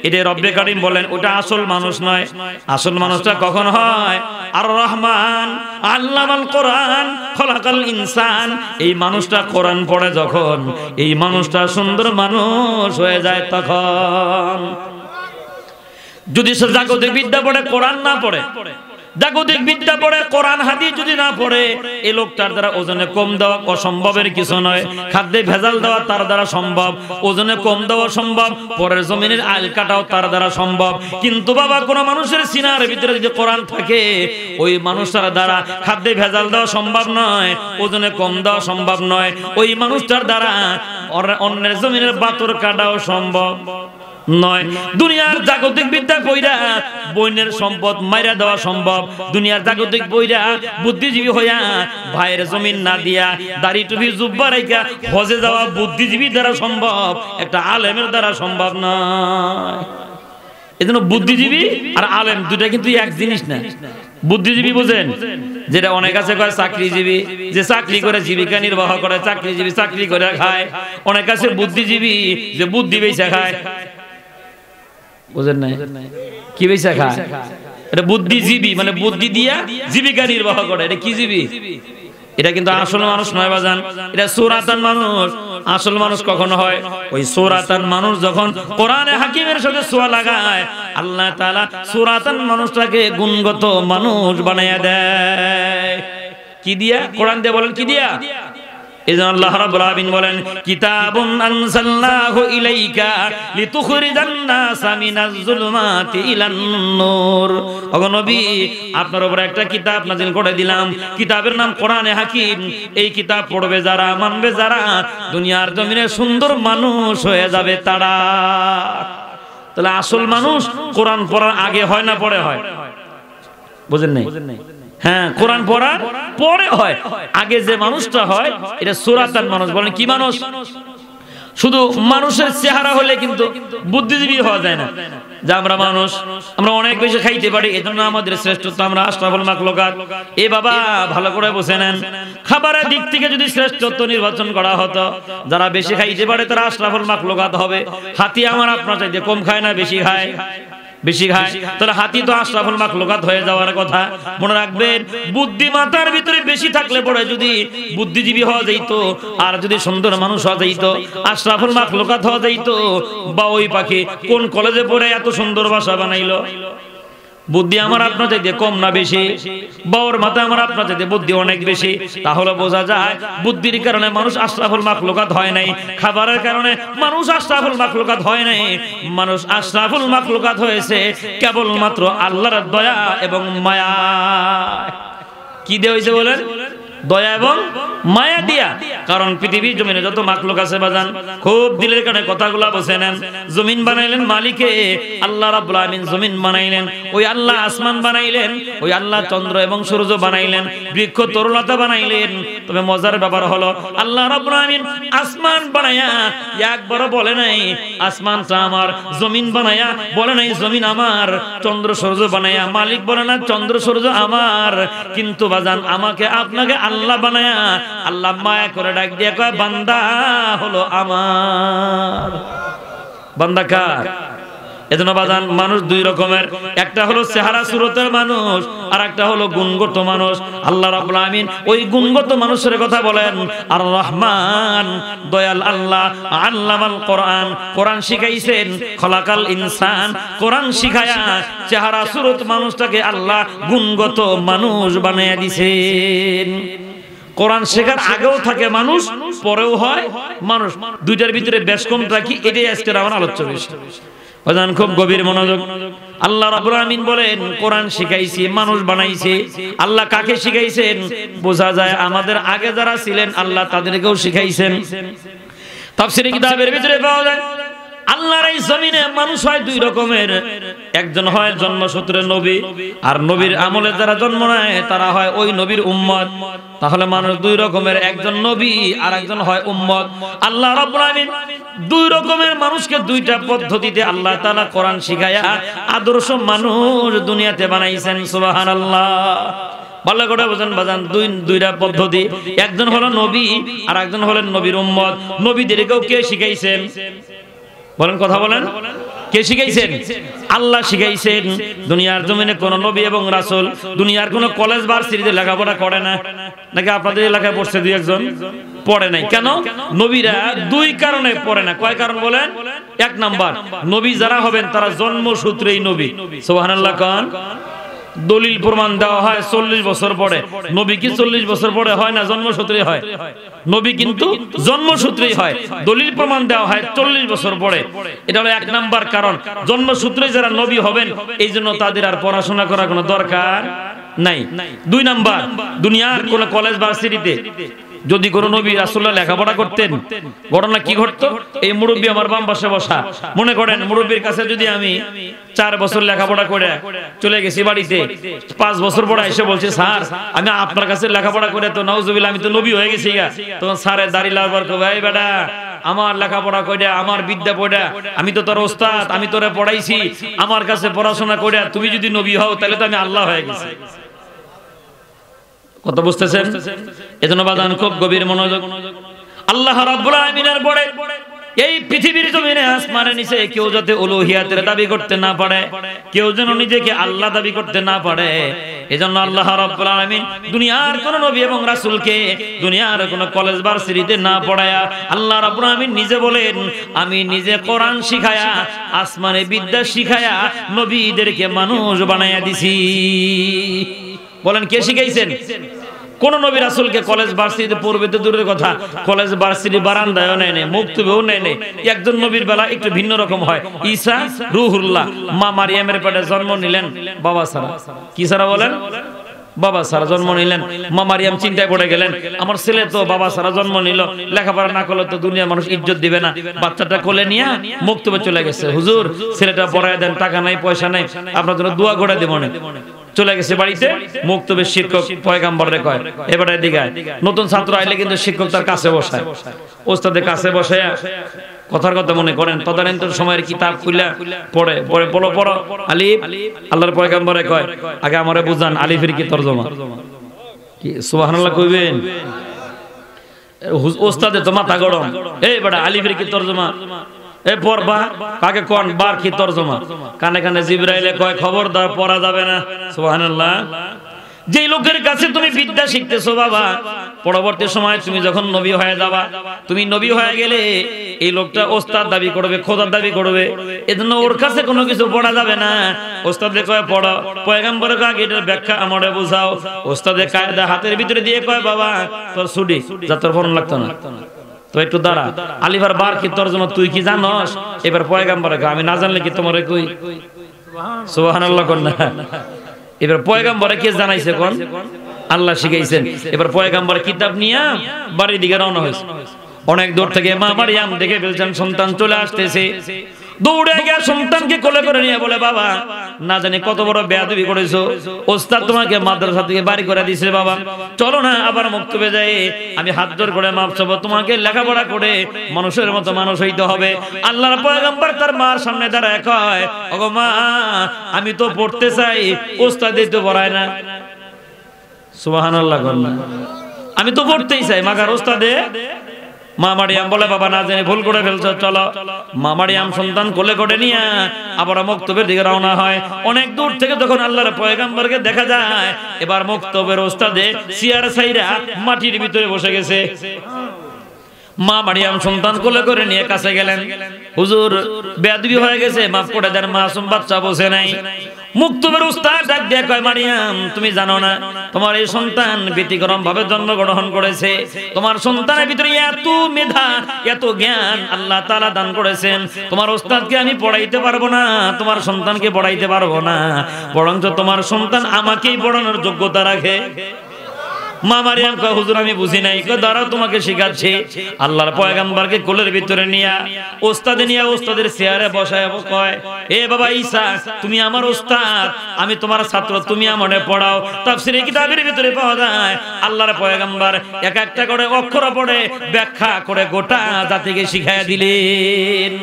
এটা রব্বে কারিম বলেন ওটা আসল মানুষ নয়। আসল মানুষটা কখন হয়? আর রহমান আল্লামাল কোরআন খলাকাল ইনসান, এই মানুষটা কোরআন পড়ে যখন, এই মানুষটা সুন্দর মানুষ হয়ে যায় তখন। যদি সে জাগতিক বিদ্যা পড়ে, কোরআন না পড়ে, জাগতিক বিদ্যা পড়ে, কোরআন হাদিস যদি না পড়ে, এই লোকটার দ্বারা ওজনে কম দেওয়া অসম্ভবের কিছু নয়। খাদ্যে ভেজাল দেওয়া তার দ্বারা সম্ভব, ওজনে কম দেওয়া সম্ভব, পরের জমিনের আইল কাটাও তার দ্বারা সম্ভব। কিন্তু বাবা কোন মানুষের সিনার ভিতরে যদি কোরআন থাকে, ওই মানুষটার দ্বারা খাদ্যে ভেজাল দেওয়া সম্ভব নয়, ওজনে কম দেওয়া সম্ভব নয়, ওই মানুষটার দ্বারা অন্যের জমিনের বাতর কাটাও সম্ভব নয়। দুনিয়ার জাগতিক বিদ্যা কইরা বইনের সম্পদ মাইরা দেওয়া সম্ভব, দুনিয়ার জাগতিক বইরা বুদ্ধিজীবী হইয়া ভাইয়ের জমিন না দিয়া দাড়ি টুপি জুব্বা রাইখা হজে যাওয়া বুদ্ধিজীবী দ্বারা সম্ভব, একটা আলেমের দ্বারা সম্ভব নয়। এজন্য বুদ্ধিজীবী আর আলেম দুটা কিন্তু এক জিনিস না। বুদ্ধিজীবী বুঝেন, যেটা অনেক আছে কয় চাকরিজীবী, যে চাকরি করে জীবিকা নির্বাহ করে, চাকরিজীবী চাকরি করে খায়। অনেক আছে বুদ্ধিজীবী, যে বুদ্ধি বেচা খায়। বুঝেন নাই? কি বেচা খায়? এটা বুদ্ধিজীবী, মানে বুদ্ধি দিয়া জীবিকা নির্বাহ করে। এটা কি জীবী? এটা কিন্তু আসল মানুষ নয় বাজান, এটা সূরাতান মানুষ। আসল মানুষ কখন হয়? ওই সূরাতান মানুষ যখন কোরআনে হাকিমের সাথে ছোঁয়া লাগায়, আল্লাহ তাআলা সূরাতান মানুষটাকে গুণগত মানুষ বানায়া দেয়। কি দিয়া? কোরআন দিয়ে বলেন কি দিয়া? এজন্য আল্লাহ রাব্বুল আলামিন বলেন কিতাবুন আনজালনাহু ইলাইকা লিতুখরিজান নাসা মিনাজ যুলুমাতি ইলান নূর। ওগো নবী, আপনার উপর একটা কিতাব নাযিল করে দিলাম, কিতাবের নাম কোরআনে হাকিম। এই কিতাব পড়বে যারা, মানবে যারা, দুনিয়ার জমিনে সুন্দর মানুষ হয়ে যাবে তারা। তাহলে আসল মানুষ কোরআন পড়ার আগে হয় না পরে হয়? বুঝেন নাই? হ্যাঁ, কোরআন পড়ার পরে হয়। আগে যে মানুষটা হয় এটা সূরাতান মানুষ। বলেন কি মানুষ? শুধু মানুষের চেহারা হলে কিন্তু বুদ্ধিজীবী হওয়া যায় না। যে আমরা মানুষ, আমরা অনেক বেশি খাইতে পারি, এজন্য আমাদের শ্রেষ্ঠত্ব, আমরা আশরাফুল মাখলুকাত। এ বাবা ভালো করে বুঝে নেন, খাবারের দিক থেকে যদি শ্রেষ্ঠত্ব নির্বাচন করা হতো, যারা বেশি খাইতে পারে তারা আশরাফুল মাখলুকাত হবে। হাতি আমার আপনার চাইতে কম খায় না বেশি খায়? বেশি খায়। তাহলে হাতি তো আশরাফুল মাখলুকাত হয়ে যাওয়ার কথা। মনে রাখবেন, বুদ্ধিমত্তার ভিতরে বেশি থাকলে পরে যদি বুদ্ধিজীবী হওয়া যাইতো, আর যদি সুন্দর মানুষ হওয়া যাইতো, আশরাফুল মাখলুকাত হওয়া যাইতো। বা ওই পাখি কোন কলেজে পড়ে এত সুন্দর বাসা বানাইলো? বুদ্ধি আমার আপনার চাইতে কম না বেশি? বাবার মাথায় আমার আপনার চাইতে বুদ্ধি অনেক বেশি। তাহলে বোঝা যায় বুদ্ধির কারণে মানুষ আশরাফুল মাখলুকাত হয় নাই, খাবারের কারণে মানুষ আশরাফুল মাখলুকাত হয় নাই। মানুষ আশরাফুল মাখলুকাত হয়েছে কেবলমাত্র আল্লাহর দয়া এবং মায়া। কি দিয়ে হয়েছে বলেন? দয়া এবং মায়া দিয়া। কারণ পৃথিবীর জমিনে যত মাখলুক আছে বাজান, খুব দিলের কানে কথাগুলা বসে নেন। জমিন বানাইলেন মালিকে, আল্লাহ রাব্বুল আলামিন জমিন বানাইলেন, ওই আল্লাহ আসমান বানাইলেন, ওই আল্লাহ চন্দ্র এবং সূর্য বানাইলেন, বৃক্ষ তরুলতা বানাইলেন। তবে মজার ব্যাপার হলো আল্লাহ রাব্বুল আলামিন আসমান বানায়া একবারও বলে নাই আসমানটা আমার, জমিন বানায়া বলে নাই জমিন আমার, চন্দ্র সূর্য বানায়া মালিক বলে না চন্দ্র সূর্য আমার। কিন্তু বাজান আমাকে আপনাকে আল্লাহ বানায়া আল্লাহ মায়া করে ডাক দিয়ে কয় বান্দা হলো আমার। বান্দা কার? এজন্য বাজান মানুষ দুই রকমের, একটা হলো চেহারা সুরতের মানুষ, আর একটা হলো গুণগত মানুষ। আল্লাহ রাব্বুল আলামিন ওই গুণগত মানুষের কথা বলেন, আর রহমান দয়াল আল্লাহ আল্লামাল কোরআন, কোরআন শিখাইছেন, খলাকাল ইনসান, কোরআন শিখায়া চেহারা সুরত মানুষটাকে আল্লাহ গুণগত মানুষ বানাইয়া দিছেন। কোরআন শেখার আগেও থাকে মানুষ, পরেও হয় মানুষ, দুইটার ভিতরে বেশ কোনটা কি, এটাই আজকের আমার আলোচ্য বিষয়। বাজান খুব গভীর মনোযোগ। আল্লাহ রাব্বুল আমিন বলেন কোরআন শিখাইছি, মানুষ বানাইছে। আল্লাহ কাকে শিখাইছেন? বোঝা যায় আমাদের আগে যারা ছিলেন আল্লাহ তাদেরকেও শিখাইছেন। তাফসীরে কিতাবের ভিতরে পাওয়া যায় আল্লাহর এই জমিনে মানুষ হয় দুই রকমের, একজন হয় জন্মসূত্রে নবী, আর নবীর আমলে যারা জন্ম নেয় তারা হয় ওই নবীর উম্মত। তাহলে মানুষ দুই রকমের, একজন নবী আর একজন হয় উম্মত। আল্লাহ রাব্বুল আমিন দুই রকমের মানুষকে দুইটা পদ্ধতিতে আল্লাহ তাআলা কোরআন শিখায়া আদর্শ মানুষ দুনিয়াতে বানাইছেন। সুবহানাল্লাহ। ভালো করে বুঝেন বাজান, দুইটা পদ্ধতি, একজন হলো নবী আর একজন হলেন নবীর উম্মত। নবীদেরকেও কে শিখাইছেন? বলেন, কথা বলেন, কে শিখাইছেন? আল্লাহ শিখাইছেন। দুনিয়ার জমিনে কোন নবী এবং রাসূল দুনিয়ার কোন কলেজ ভার্সিটিতে লেখাপড়া করে না, নাকি আপনাদের এলাকায় পড়ছে দুই একজন? পড়ে নাই। কেন? নবীরা দুই কারণে পড়ে না। কয় কারণ বলেন? এক নাম্বার, নবী যারা হবেন তারা জন্মসূত্রেই নবী। সুবহানাল্লাহ। কোন দলিল প্রমাণ দেওয়া হয় 40 বছর পরে। নবী কি 40 বছর পরে হয় না জন্মসূত্রেই হয়? নবী কিন্তু জন্মসূত্রেই হয়, দলিল প্রমাণ দেওয়া হয় 40 বছর পরে। এটা হলো এক নাম্বার কারণ, জন্মসূত্রে যারা নবী হবেন এই জন্য তাদের আর পড়াশোনা করার কোনো দরকার নাই। দুই নাম্বার, দুনিয়ার কোন কলেজ ভার্সিটিতে যদি কোন নবী রাসূলুল্লাহ লেখাপড়া করতেন, ঘটনা কি ঘটতো? এই মুরব্বী আমার বাম পাশে বসা, মনে করেন মুরব্বীর কাছে যদি আমি 4 বছর লেখাপড়া করে চলে গেছি বাড়িতে, 5 বছর পরে এসে বলছে স্যার আমি আপনার কাছে লেখাপড়া করে তো নাউজুবিল্লাহ আমি তো নবী হয়ে গেছি গা, তখন স্যারের দাড়ি লাগাবার কবে, এই বেটা আমার লেখাপড়া কইরা, আমার বিদ্যা পড়া, আমি তো তোর ওস্তাদ, আমি তোরে পড়াইছি, আমার কাছে পড়াশোনা কইরা তুমি যদি নবী হও তাহলে তো আমি আল্লাহ হয়ে গেছি। কথা বুঝতেছেন? এজন্য বাদান খুব গভীর মনোযোগ। আল্লাহ রাব্বুল আমিনের পরে এই পৃথিবীর জমিনে আসমানের নিচে কেউ যাতে উলুহিয়াতের দাবি করতে না পারে, কেউ যেন নিজেকে আল্লাহ দাবি করতে না পারে, এজন্য আল্লাহ রাব্বুল আমিন দুনিয়ার কোন নবী এবং রাসূলকে দুনিয়ার কোন কলেজ ভার্সিটিতে না পড়ায়া আল্লাহ রাব্বুল আমিন নিজে বলেন আমি নিজে কোরআন শিখায়া, আসমানে বিদ্যা শিখায়া নবীদেরকে মানুষ বানায়া দিছি। বলেন, কে শিখাইছেন? কোন নবী রাসূলকে কলেজ ভার্সিটিতে পড়বে তো দূরের কথা, কলেজ ভার্সিটি বারান্দায়ও নেয় নেই, মুক্তবেও নেয় নেই। একজন নবীর বেলা একটু ভিন্ন রকম হয়। ঈসা রূহুল্লাহ মা মারিয়ামের পেটে জন্ম নিলেন বাবা ছাড়া। কি ছাড়া বলেন? বাবা ছাড়া জন্ম নিলেন। মা মারিয়াম চিন্তায় পড়ে গেলেন, আমার ছেলে তো বাবা ছাড়া জন্ম নিল, লেখাপড়া না করলে তো দুনিয়ার মানুষ ইজ্জত দিবে না। বাচ্চাটা কোলে নিয়ে মুক্তবে চলে গেছে, হুজুর ছেলেটা পড়ায় দেন, টাকা নাই পয়সা নাই, আপনার জন্য দোয়া করে দেব না। চলে গেছে বাড়িতে, মুক্তবের শিক্ষক পয়গাম্বরে কয় এবারে দিকে নতুন ছাত্র আইলে কিন্তু শিক্ষক তার কাছে বসায়, ওস্তাদের কাছে বসায় কথার কথা মনে করেন, তদানীন্তন সময়ের কিতাব খুলে পড়ে, পড়ে পড়ো পড়ো আলিফ, আল্লাহর পয়গাম্বরে কয় আগে আমারে বুঝান আলিফের কি তরজমা, কি সুবহানাল্লাহ কইবেন? ওস্তাদে তো মাথা গরম, এই বেটা আলিফের কি তরজমা, এ পড়বা কাকে কোন বার কি তরজমা, কানে কানে জিবরাইলে কয় খবরদার পড়া যাবে না। সুবহানাল্লাহ। যেই লোকের কাছে তুমি বিদ্যা শিখতেছো বাবা, পরবর্তী সময় তুমি যখন নবী হয়ে যাবা, তুমি নবী হয়ে গেলে এই লোকটা ওস্তাদ দাবি করবে, খোদার দাবি করবে, এজন্য ওর কাছে কোনো কিছু পড়া যাবে না। ওস্তাদে কয় পড়ো, পয়গম্বরের কয় এটার ব্যাখ্যা আমারে বুঝাও, ওস্তাদে কায়দা হাতের ভিতরে দিয়ে কয় বাবা তোর ছুটি যা, তোর ফোন লাগতো না তো একটু দাঁড়া, আলিফার বার কি তরজমা তুই কি জানোস? এবার পয়গম্বরে কয় আমি না জানলে কি তোমারে কই? সুবহানাল্লাহ কোন না। এবার পয়গম্বরে কে জানাইছে কোন? আল্লাহ শিখাইছেন। এবার পয়গম্বর কিতাব নিয়ে বাড়ির দিকে রওনা হয়েছে। অনেক দূর থেকে মা মারিয়াম দেখে ফেলছেন সন্তান চলে আসতেছে, দৌড়ে গিয়ে সন্তানকে কোলে করে নিয়ে বলে বাবা না জানি কত বড় বেয়াদবি করেছো, ওস্তাদ তোমাকে মাদ্রাসা থেকে বাড়ি করে দিয়েছে, বাবা চলো না আবার মুক্তবে যাই, আমি হাত জোর করে মাপ চাবো, তোমাকে লেখাপড়া করে মানুষের মতো মানুষ হইতে হবে। আল্লাহর পয়গম্বর তার মার সামনে দাঁড়ায় কয় ওগো মা আমি তো পড়তে চাই, ওস্তাদই তো পড়ায় না। সুবহানাল্লাহ। আমি তো পড়তেই চাই মাগার ওস্তাদে মা মারিয়াম বলে বাবা না জেনে ভুল করে ফেলছো, চলো। মা মারিয়াম সন্তান কোলে করে নিয়ে আবার মক্তবের দিকে রওনা হয়। অনেক দূর থেকে যখন আল্লাহর পয়গম্বরকে দেখা যায়, এবার মক্তবের ওস্তাদে চেয়ার ছাইরা মাটির ভিতরে বসে গেছে। মা মারিয়াম সন্তান কোলে করে নিয়ে কাছে গেলেন, হুজুর বেয়াদবি হয়ে গেছে, মাফ করে দেন, মাসুম বাচ্চা বসে নাই। মুক্তবের উস্তাদ ডাক দিয়ে কয়, মারিয়াম তুমি জানো না তোমার এই সন্তান ব্যতিক্রম ভাবে জন্মগ্রহণ করেছে, তোমার সন্তানের ভিতরে এত মেধা এত জ্ঞান আল্লাহ তাআলা দান করেছেন, তোমার উস্তাদকে আমি পড়াইতে পারবো না, তোমার সন্তানকে পড়াইতে পারবো না, বরঞ্চ তোমার সন্তান আমাকেই পড়ানোর যোগ্যতা রাখে। মা মারিয়াম কয়, হুজুর আমি বুঝি নাই। কয়, দাঁড়াও তোমাকে শেখাচ্ছি। আল্লাহর পয়গম্বরকে কোলের ভিতরে নিয়ে ওস্তাদে নিয়ে ওস্তাদের চেয়ারে বসায় কয়, এ বাবা ঈসা তুমি আমার ওস্তাদ, আমি তোমার ছাত্র, তুমি আমারে পড়াও। তাফসীরে কিতাবের ভিতরে পাওয়া যায় আল্লাহর পয়গম্বর এক একটা করে অক্ষর পড়ে ব্যাখ্যা করে গোটা জাতিকে শিখাইয়া দিলেন।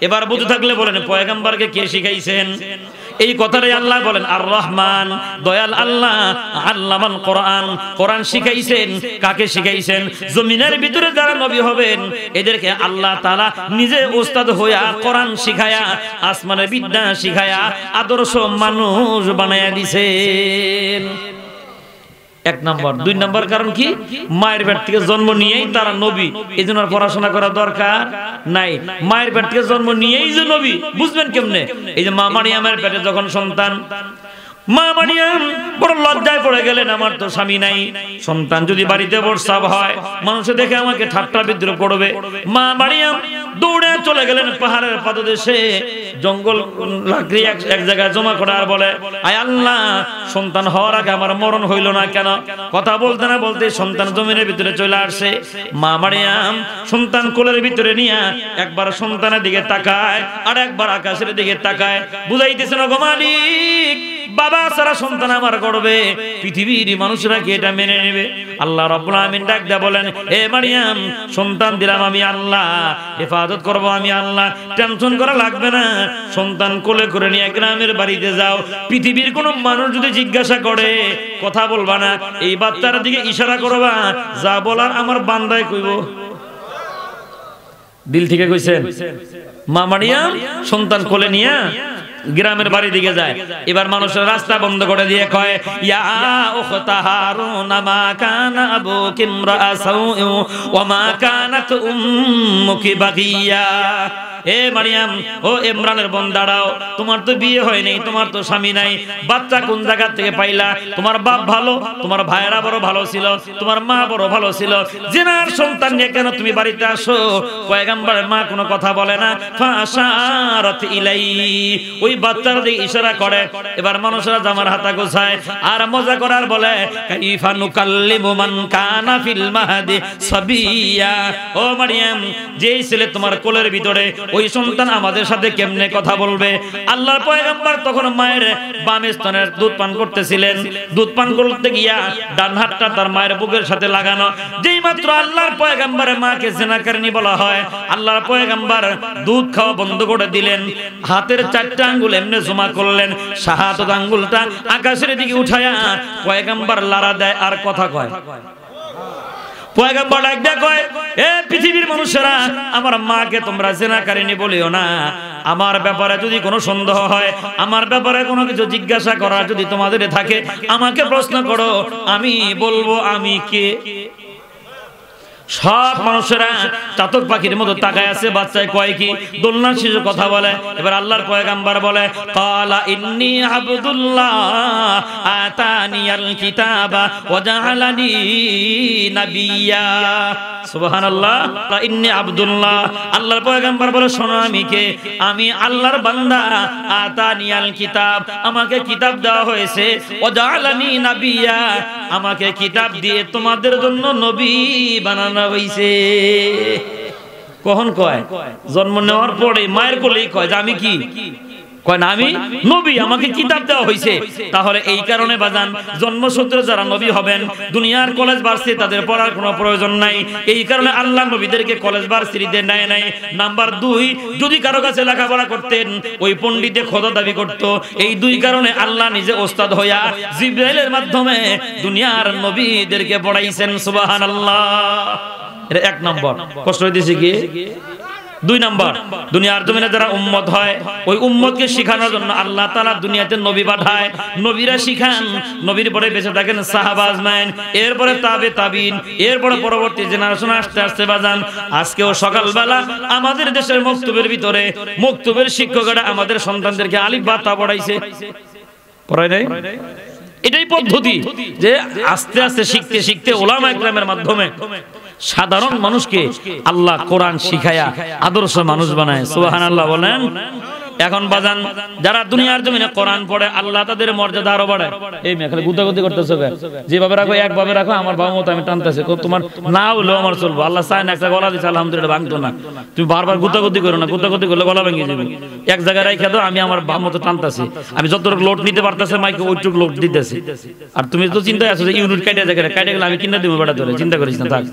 এবার বুঝে থাকলে বলেন পয়গম্বরকে কে শিখাইছেন? এই কথাটাই আল্লাহ বলেন আর রহমান, দয়াল আল্লাহ আল্লামাল কোরআন, কোরআন শিখাইছেন। কাকে শিখাইছেন? জমিনের ভিতরে যারা নবী হবেন এদেরকে আল্লাহ তাআলা নিজে ওস্তাদ হইয়া কোরআন শিখায়া আসমানের বিদ্যা শিখায়া আদর্শ মানুষ বানায়া দিছেন। এক নাম্বার। দুই নাম্বার কারণ কি? মায়ের পেট থেকে জন্ম নিয়েই তারা নবী, এই জন্য পড়াশোনা করা দরকার নাই। মায়ের পেট থেকে জন্ম নিয়েই যে নবী, বুঝবেন কেমনে? এই যে মা মারিয়ামের পেটে যখন সন্তান, মা মারিয়াম বড় লজ্জায় পড়ে গেলেন, আমার তো স্বামী নাই, সন্তান যদি বাড়িতে প্রসব হয় মানুষে দেখে আমাকে ঠাট্টা বিদ্রুপ করবে। মা মারিয়াম দৌড়ে চলে গেলেন পাহাড়ের পাদদেশে, জঙ্গল লাকড়ি এক জায়গায় জমা করে আর বলে, আয় আল্লাহ সন্তান হওয়ার আগে আমার মরণ হইল না কেন? কথা বলতে না বলতে সন্তান জমিনের ভিতরে চলে আসছে। মা মারিয়াম সন্তান কোলের ভিতরে নিয়ে একবার সন্তানের দিকে তাকায় আর একবার আকাশের দিকে তাকায়, বুঝাইতেছেন গো মালিক, বাবা সারা সন্তান আমার গর্বে, পৃথিবীর মানুষরা কি এটা মেনে নেবে? আল্লাহ রাব্বুল আলামিন ডাক দেয়া বলেন, এ মারিয়াম সন্তান দিলাম আমি আল্লাহ, হেফাজত করব আমি আল্লাহ, টেনশন করা লাগবে না। সন্তান কোলে করে নিয়ে গ্রামের বাড়িতে যাও, পৃথিবীর কোন মানুষ যদি জিজ্ঞাসা করে কথা বলবা না, এই বাচ্চার দিকে ইশারা করবা, যা বলার আমার বান্দায় কইব। দিল থেকে কইছেন? মা মারিয়াম সন্তান কোলে নিয়ে গ্রামের বাড়ি দিকে যায়। এবার মানুষের রাস্তা বন্ধ করে দিয়ে কয়, ইয়া উখতা হারুন মা কানা আবুকি ইমরাআ সাউইন ওয়া মা কানাত উম্মুকি বাগিয়া। এ মারিয়াম, ও ইমরানের বোন দাঁড়াও, তোমার তো বিয়ে হয় নাই, তোমার তো স্বামী নাই, বাচ্চা কোন জায়গা থেকে পাইলা? তোমার বাপ ভালো, তোমার ভাইয়েরা বড় ভালো ছিল, তোমার মা বড় ভালো ছিল, জিনার সন্তান নিয়ে কেন তুমি বাড়িতে আসো? পয়গম্বরের মা কোনো কথা বলে না। ফাশারাত ইলাই, ওই বাচ্চার দিকে ইশারা করে। এবার মানুষরা জামার হাতা গোছায় আর মজা করার বলে, কাইফা নুকাল্লিমু মান কানা ফিল মাহদি সাবিয়া। ও মারিয়াম, যেই ছেলে তোমার কোলের ভিতরে, ওই সন্তান আমাদের সাথে কেমনে কথা বলবে? আল্লাহর পয়গম্বর তখন মায়ের বাম স্তনের দুধ পান করতেছিলেন। দুধ পান করতে গিয়া ডান হাতটা তার মায়ের বুকের সাথে লাগানো। যেই মাত্র আল্লাহর পয়গম্বরের মাকে জিনাকারিনী বলা হয়, আল্লাহর পয়গম্বর দুধ খাওয়া বন্ধ করে দিলেন, হাতের চারটা আঙ্গুল এমনি জমা করলেন, শাহাদাত আঙ্গুলটা আকাশের দিকে উঠায়া পয়গম্বর লারা দেয় আর কথা কয়। পয়গম্বর ডাক দেয়া কয়, এ পৃথিবীর মানুষেরা, আমার মাকে তোমরা জিনাকারিনী বলিও না। আমার ব্যাপারে যদি কোনো সন্দেহ হয়, আমার ব্যাপারে কোনো কিছু জিজ্ঞাসা করার যদি তোমাদের থাকে, আমাকে প্রশ্ন করো, আমি বলবো আমি কে। সব মানুষেরা চাতক পাখির মতো তাকায় আছে। বাচ্চায় কয় কি? দোলনার শিশু কথা বলে। এবার আল্লাহর পয়গম্বর বলে, ক্বালা ইন্নী আবদুল্লাহ আতানিয়াল কিতাবা ওয়া জাআলানি নাবিয়্যা। সুবহানাল্লাহ। ইন্নী আবদুল্লাহ, আল্লাহর পয়গম্বর বলে, শোনো আমি কে? আমি আল্লাহর বান্দা। আতানিয়াল কিতাব, আমাকে কিতাব দেওয়া হয়েছে। ওয়া জাআলানি নাবিয়্যা, আমাকে কিতাব দিয়ে তোমাদের জন্য নবী বানানো হইছে। কখন কয়? জন্ম নেওয়ার পরে মায়ের কোলেই কয় যে আমি কি? কয় না আমি নবী, আমাকে কিতাব দেওয়া হয়েছে। তাহলে এই কারণে বাজান, জন্মসূত্রে যারা নবী হবেন, দুনিয়ার কলেজ ভার্সিটি তাদের পড়ার কোনো প্রয়োজন নাই। এই কারণে আল্লাহ নবীদেরকে কলেজ ভার্সিটিতে নেয় নাই। নাম্বার 2, যদি কারো কাছে লেখাপড়া করতেন, ওই পণ্ডিতে খোদা দাবি করত। এই দুই কারণে আল্লাহ নিজে ওস্তাদ হইয়া জিবরাইলের মাধ্যমে দুনিয়ার নবীদেরকে পড়াইছেন। সুবহানাল্লাহ। এটা 1 নম্বর। কষ্ট হইতেছে কি? 2 নম্বর, দুনিয়ার জমিনে যারা উম্মত হয় ওই উম্মতকে শিখানোর জন্য আল্লাহ তাআলা দুনিয়াতে নবী পাঠায়, নবীরা শিখান, নবীর পরে বেঁচে থাকেন সাহাবা আজমাইন, এরপরে তাবে তাবিন, এরপরে পরবর্তী জেনারেশন আস্তে আস্তে বাজান। আজকেও সকালবেলা আমাদের দেশের মক্তবের ভিতরে মক্তবের শিক্ষকরা আমাদের সন্তানদেরকে আলিফ বা তা পড়াইছে, পড়ায় নাই? এটাই পদ্ধতি যে আস্তে আস্তে শিখতে শিখতে উলামা ইকরামের মাধ্যমে সাধারণ মানুষকে আল্লাহ কোরআন শিখায়া আদর্শ মানুষ বানায়। সুবহানাল্লাহ বলেন। এখন বাজান যারা দুনিয়ার জমিনে কোরআন পড়ে আল্লাহ তাদের মর্যাদা আরো বাড়ায়। এই মেয়ে খালি গুতাগুতি করতেছো, যেভাবে রাখো একভাবে রাখো, আমার বাবা মতো আমি টানতেছি, তোমার না হলেও আমার চলবো। আল্লাহ চায় না একটা গলা দিচ্ছে, আলহামদুলিল্লাহ ভাঙতো না। তুমি বারবার গুতাগুতি করো না, গুতাগুতি করলে গলা ভেঙে যাবে। এক জায়গায় রাখা দাও, আমি আমার বাবা মতো টানতেছি, আমি যতটুকু লোড নিতে পারতেছি মাইকে ওইটুকু লোড দিতেছি। আর তুমি তো চিন্তায় আছো যে ইউনিট কাটে জায়গায় কাটে গেলে আমি কিনে দেবো বেটা ধরে, চিন্তা করিস না, থাক।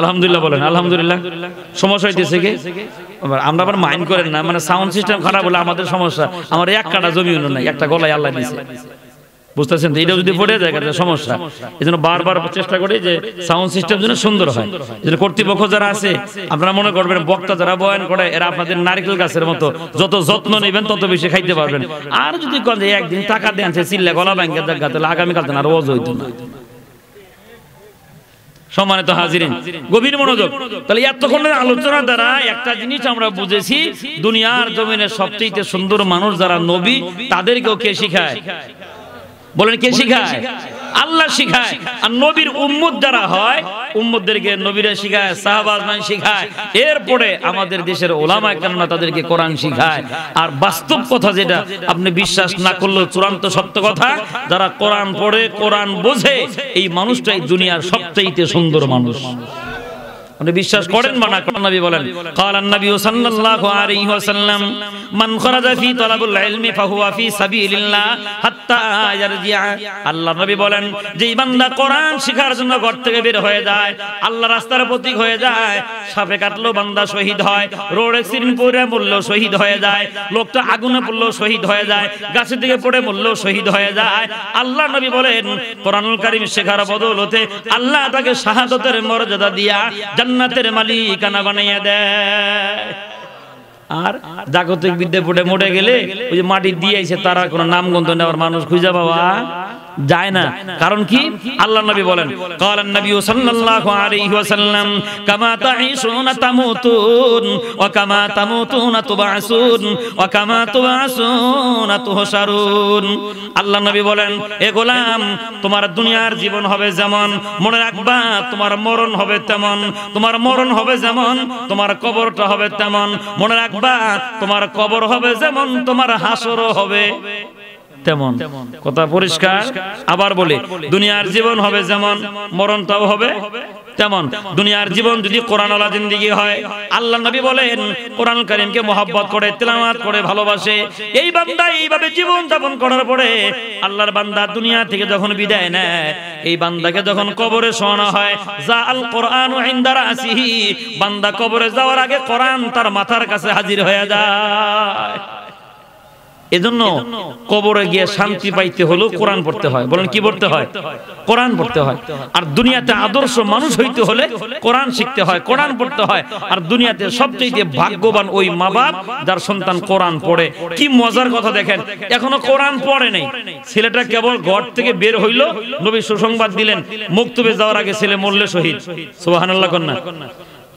আলহামদুলিল্লাহ বলেন। আলহামদুলিল্লাহ। সমস্যা হইতেছে কি? আমরা আবার মাইন্ড করেন না, মানে সাউন্ড সিস্টেম খারাপ হলে আমাদের সমস্যা। আমার 1 কাটা জমিও নাই, একটা গলায় আল্লাহ দিয়েছে, বুঝতেছেন? এটা যদি পড়ে যায় সমস্যা। এই জন্য বারবার চেষ্টা করি যে সাউন্ড সিস্টেম যেন সুন্দর হয়। এই জন্য কর্তৃপক্ষ যারা আছে আপনারা মনে করবেন বক্তা যারা বয়ান করে এরা আপনাদের নারকেল গাছের মতো, যত যত্ন নেবেন তত বেশি খাইতে পারবেন। আর যদি কোন যে একদিন টাকা দেন চিল্লা গলা ব্যাংকে দেখা, তাহলে আগামীকাল আর ওয়াজ হইতো না। সম্মানিত হাজিরিন, গভীর মনোযোগ। তাহলে এতক্ষণের আলোচনা দ্বারা একটা জিনিস আমরা বুঝেছি, দুনিয়ার জমিনে সবচেয়ে সুন্দর মানুষ যারা নবী, তাদেরকেও কে শিখায়? বলেন কে শিখায়? আল্লাহ শিখায়। আর নবীর উম্মত যারা হয় উম্মতদেরকে নবীরা শিখায়, সাহাবা আজমাইন শিখায়, এরপরে আমাদের দেশের ওলামা কেননা তাদেরকে কোরআন শিখায়। আর বাস্তব কথা যেটা আপনি বিশ্বাস না করলেও চূড়ান্ত সত্য কথা, যারা কোরআন পড়ে কোরআন বোঝে এই মানুষটাই দুনিয়ার সবচেয়ে সুন্দর মানুষ। আপনি বিশ্বাস করেন বা না করেন, নবী বলেন ক্বালান নবী সাল্লাল্লাহু আলাইহি ওয়াসাল্লাম মান খারাজা ফি তালাবুল ইলমি ফাহুয়া ফি সাবিলিল্লাহ হাত্তা ইয়ারজিআ। আল্লাহ নবী বলেন যে বান্দা কোরআন শিখার জন্য ঘর থেকে বের হয়ে যায়, আল্লাহ রাস্তার প্রতীক হয়ে যায়, সাপে কাটলো বান্দা শহীদ হয়, রোড অ্যাক্সিডেন্ট পড়ে মরলো শহীদ হয়ে যায়, লোকটা আগুনে পড়লো শহীদ হয়ে যায়, গাছের দিকে পড়ে মরলো শহীদ হয়ে যায়। আল্লাহ নবী বলেন কোরআনুল কারীম শেখার বদৌলতে আল্লাহ তাকে শাহাদাতের মর্যাদা দিয়া জান্নাতের মালিকানা বানাইয়া দেয়। আর জাগতিক বিদ্যা পড়ে মরে গেলে ওই যে মাটি দিয়েছে তারা কোনো নামগন্ধ নেওয়ার মানুষ খুঁজে পাওয়া যায় না। কারণ কি? আল্লাহ নবী বলেন ক্বালান নবী সাল্লাল্লাহু আলাইহি ওয়াসাল্লাম কামা তাঈশুনা তামুতুন ওয়া কামা তামুতুনা তুবআসুন ওয়া কামা তুবআসুনা তুহশারুন। আল্লাহ নবী বলেন এ গোলাম, তোমার দুনিয়ার জীবন হবে যেমন, মনে রাখবা তোমার মরণ হবে তেমন, তোমার মরণ হবে যেমন তোমার কবরটা হবে তেমন, মনে রাখবা তোমার কবর হবে যেমন তোমার হাসরও হবে তেমন। কথা পরিষ্কার। আবার বলি দুনিয়ার জীবন হবে যেমন মরণটাও হবে তেমন। দুনিয়ার জীবন যদি কোরআনওয়ালা জিন্দেগি হয়, আল্লাহ নবী বলেন কোরআন কারীমকে মহব্বত করে তেলাওয়াত করে ভালোবাসে, এই বান্দা এইভাবে জীবন যাপন করার পরে আল্লাহর বান্দা দুনিয়া থেকে যখন বিদায় নেয়, এই বান্দাকে যখন কবরে শোয়ানো হয়, যা আল কোরআনু ইনদা রাসিহি, বান্দা কবরে যাওয়ার আগে কোরআন তার মাথার কাছে হাজির হয়ে যায়। এজন্য কবরে গিয়ে শান্তি পাইতে হলো কোরআন পড়তে হয়। বলেন কি পড়তে হয়? কোরআন পড়তে হয়। আর দুনিয়াতে আদর্শ মানুষ হইতে হলে কোরআন শিখতে হয়, কোরআন পড়তে হয়। আর দুনিয়াতে সবচেয়ে ভাগ্যবান ওই মা বাপ যার সন্তান কোরআন পড়ে। কি মজার কথা দেখেন, এখনো কোরআন পড়ে নাই, ছেলেটা কেবল ঘর থেকে বের হইল, নবী সুসংবাদ দিলেন মক্তবে যাওয়ার আগে ছেলে মরলে শহীদ। সুবহানাল্লাহ কন্যা।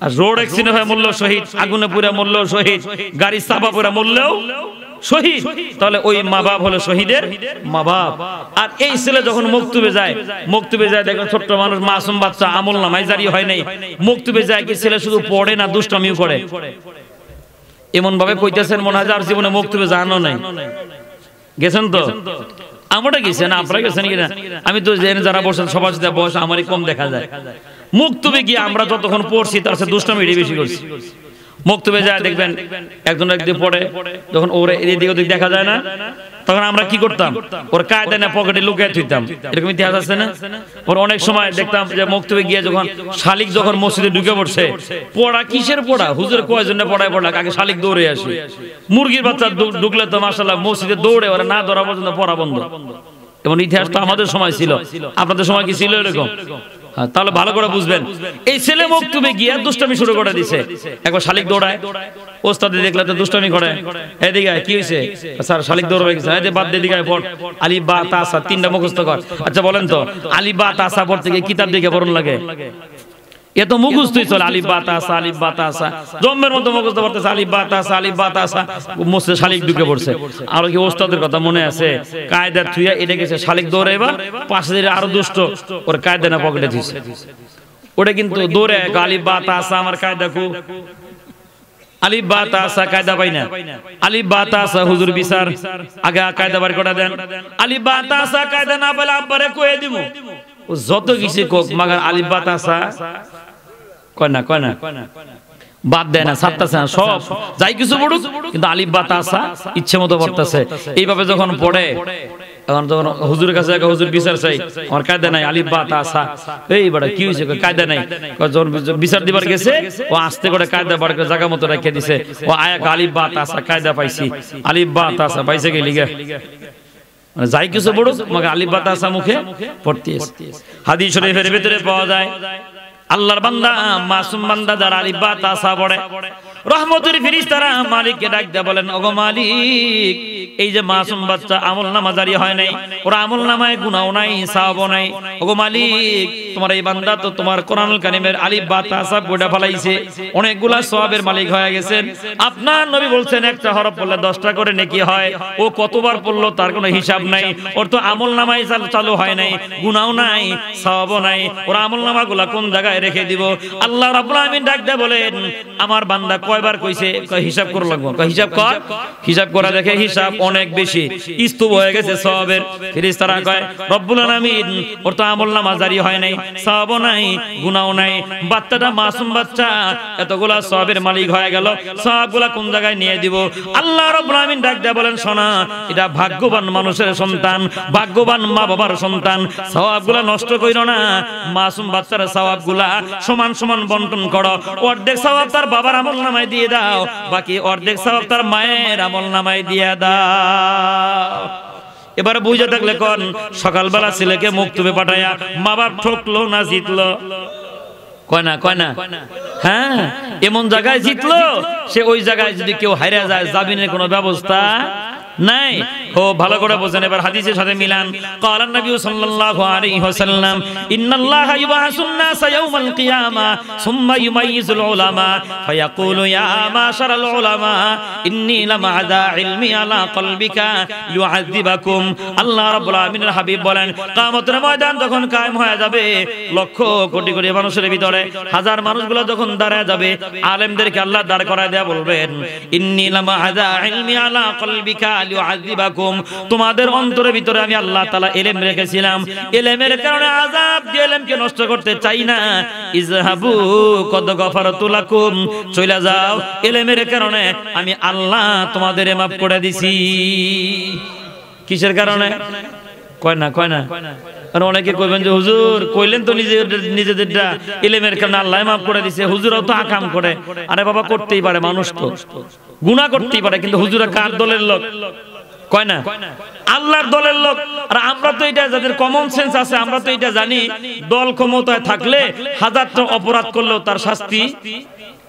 আর রোড অ্যাক্সিডেন্ট হয়ে মরলেও শহীদ, আগুনে পুড়ে মরলেও শহীদ, গাড়ি চাপা পড়ে মরলেও শহীদ। তাহলে ওই মা বাপ হলো শহীদের মা বাপ। আর এই ছেলে যখন মক্তবে যায়, দেখেন ছোট্ট মানুষ মাসুম বাচ্চা, আমল নামায় জারি হয় নাই, মক্তবে যায় কি ছেলে শুধু পড়ে না দুষ্টামিও করে। এমন ভাবে কইতেছেন মনে হয় আর জীবনে মক্তবে জানো নাই। গেছেন তো? আমরা গেছেন, আপনারা গেছেন কিনা? আমি তো যারা বসেন সবার সাথে বয়স আমারই কম দেখা যায়। মক্তবে গিয়ে আমরা যতক্ষণ পড়ছি তার সাথে দুষ্টামি বেশি করছি। মক্তবে যায় দেখবেন একজন একদিন পড়ে, যখন ওর এদিক ওদিক দেখা যায় না, তখন আমরা কি করতাম, ওর কায়দা না পকেটে লুকিয়ে থুইতাম। এরকম ইতিহাস আছে না? ওর অনেক সময় দেখতাম যে মক্তবে গিয়ে যখন শালিক যখন মসজিদে ঢুকে পড়ছে, পড়া কিসের পড়া, হুজুর কয়জনে পড়ায় পড়া, আগে শালিক দৌড়ে আসে। মুরগির বাচ্চা ঢুকলে তো মাশাআল্লাহ মসজিদে দৌড়ে, ওরা না ধরা পর্যন্ত পড়া বন্ধ। এমন ইতিহাস তো আমাদের সময় ছিল। আপনাদের সময় কি ছিল এরকম? তাহলে ভালো করে বুঝবেন। এই ছেলে মক্তবে গিয়ে দুষ্টামি শুরু করে দিছে। একবার শালিক দৌড়ায়, ওস্তাদে দেখলে তো দুষ্টামি করে, এদিকে কি হয়েছে স্যার শালিক দৌড়াবে গেছে, এই যে বাদ দে, দিকে পড় আলিফ বা তা সা তিনটা মুখস্থ কর। আচ্ছা বলেন তো আলিফ বা তা সা পড়তে গিয়ে কিতাব দিকে পড়ন লাগে? এ তো মুখস্থই চলে, আলিফ বা তা সা আলিফ বা তা সা জম্মের মতো মুখস্থ করতেছে, আলিফ বা তা সা আলিফ বা তা সা, মুসে শালিক ঢুকে পড়ছে। আর কি ওস্তাদের কথা মনে আছে, কায়দা থুইয়া এটা গেছে শালিক দৌড়াইবা, পাশে যে আরো দুষ্ট ওর কায়দা না পকেটে দিছে, ওটা কিন্তু দৌড়ে আলিফ বা তা সা আমার কায়দা কু, আলিফ বা তা সা কায়দা পাই না, আলিফ বা তা সা হুজুর বিচার আগে কায়দা বার করে দেন, আলিফ বা তা সা কায়দা না পেলে আব্বারে কয়ে দিমু, ও যত কিছু কোক মাগার আলিফ বা তা সা কয় না বাদ দেয় না, ছাড়তেছে না, সব যাই কিছু পড়ুক কিন্তু আলিফ বা তা সা ইচ্ছে মতো পড়তেছে। এইভাবে যখন পড়ে তখন হুজুরের কাছে হুজুর বিচার চাই, আমার কায়দা নাই আলিফ বা তা সা, এই বেটা কি হয়েছে কায়দা নাই, যখন বিচার দিবার গেছে ও আস্তে করে কায়দা বার করে জায়গা মতো রেখে দিছে, ও আয়া আলিফ বা তা সা কায়দা পাইছি, আলিফ বা তা সা পাইছে গেলি গে, মানে যাই কিছু পড়ুক আমাকে আলিফ বা তা সা মুখে পড়তে। হাদিস শরীফের ভিতরে পাওয়া যায় আল্লাহর বান্দা মাসুম বান্দা যারা আলিফ বা তা সা পড়ে, রহমতের ফেরেশতারা মালিককে ডাক দেয়া বলেন, ওগো মালিক এই যে মাসুম বাচ্চা আমলনামা জারি হয় নাই, ওরা আমলনামায় গুনাহ নাই সওয়াব নাই, ওগো মালিক তোমার এই বান্দা তো তোমার কোরআনুল কারীমের আলিফ বা তা সা পড়ে ফলাইছে, অনেকগুলা সওয়াবের মালিক হয়ে গেছেন। আপনার নবী বলছেন একটা হরফ পড়লে 10টা করে নেকি হয়, ও কতবার পড়লো তার কোনো হিসাব নাই, ওর তো আমলনামায় চালু হয় নাই, গুনাহ নাই সওয়াব নাই, ওরা আমলনামাগুলা কোন জায়গায় রেখে দিব? আল্লাহ রাব্বুল আলামিন ডাক দেয়া বলেন, আমার বান্দা কয়বার কইছে হিসাব করে লাগবো, হিসাব কর, হিসাব করা দেখে হিসাব অনেক বেশি স্তূপ হয়ে গেছে সওয়াবের। ফেরেশতারা কয় রব্বুল আলামিন ওর তো আমলনামা জারি হয় নাই, সওয়াব নাই, গুনাহ নাই, বাচ্চাটা মাসুম বাচ্চা এতগুলা সওয়াবের মালিক হয়ে গেল, সওয়াবগুলা কোন জায়গায় নিয়ে দিব? আল্লাহ রাব্বুল আলামিন ডাক দেয়া বলেন, শোনা এটা ভাগ্যবান মানুষের সন্তান, ভাগ্যবান মা বাবার সন্তান, সওয়াবগুলা নষ্ট কইরো না, মাসুম বাচ্চার সওয়াবগুলা সমান সমান বন্টন করো, অর্ধেক সওয়াব তার বাবার আমলনামায় দিয়ে দাও, বাকি অর্ধেক সওয়াব তার মায়ের আমলনামায় দিয়ে দাও। এবারে বুঝে থাকলে কোন সকালবেলা ছেলেকে মক্তবে পাঠায়া মা বাপ ঠকলো না জিতলো? কয় না হ্যাঁ, এমন জায়গায় জিতলো সে ওই জায়গায় যদি কেউ হারিয়ে যায় জামিনের কোনো ব্যবস্থা নাই। ও ভালো করে বোঝেন, এবার হাদিসের সাথে মিলান। ক্বালান নবী সাল্লাল্লাহু আলাইহি ওয়াসাল্লাম, ইন্নাল্লাহা ইউবাসুন নাসা ইয়াউমাল কিয়ামা সুম্মা ইউমাইয়িজুল উলামা ফায়াকুলু ইয়া মাশারাল উলামা ইন্নী লামা'দা ইলমি আলা কলবিকা ইউআযিবাকুম। আল্লাহ রাব্বুল আলামিনের হাবিব বলেন, কিয়ামতের ময়দান যখন কায়েম হয়ে যাবে, লক্ষ কোটি কোটি মানুষের ভিতরে হাজার মানুষগুলো যখন দাঁড়ায় যাবে, আলেমদেরকে আল্লাহ দাঁড় করায় দেয়া বলবেন, ইন্নী লামা'দা ইলমি আলা কলবিকা লিউআযিবাকুম, তোমাদের অন্তরের ভিতরে আমি আল্লাহ তাআলা ইলম রেখেছিলাম, ইলমের কারণে আযাব দিয়ে ইলমকে নষ্ট করতে চাই না। ইযহাবু কদ গফারতু লাকুম, চলে যাও, ইলমের কারণে আমি আল্লাহ তোমাদের মাফ করে দিছি। কিসের কারণে? কয় না আর অনেকে কইবেন যে হুজুর কইলেন তো নিজেদেরটা ইলমের কারণে আল্লাহ মাফ করে দিছে, হুজুরও তো আকাম করে। আরে বাবা করতেই পারে, মানুষ তো গুনাহ করতেই পারে, কিন্তু হুজুরা কার দলের লোক? কয় না আল্লাহর দলের লোক। আর আমরা তো এটা যাদের কমন সেন্স আছে আমরা তো এটা জানি, দল ক্ষমতায় থাকলে হাজারটা অপরাধ করলেও তার শাস্তি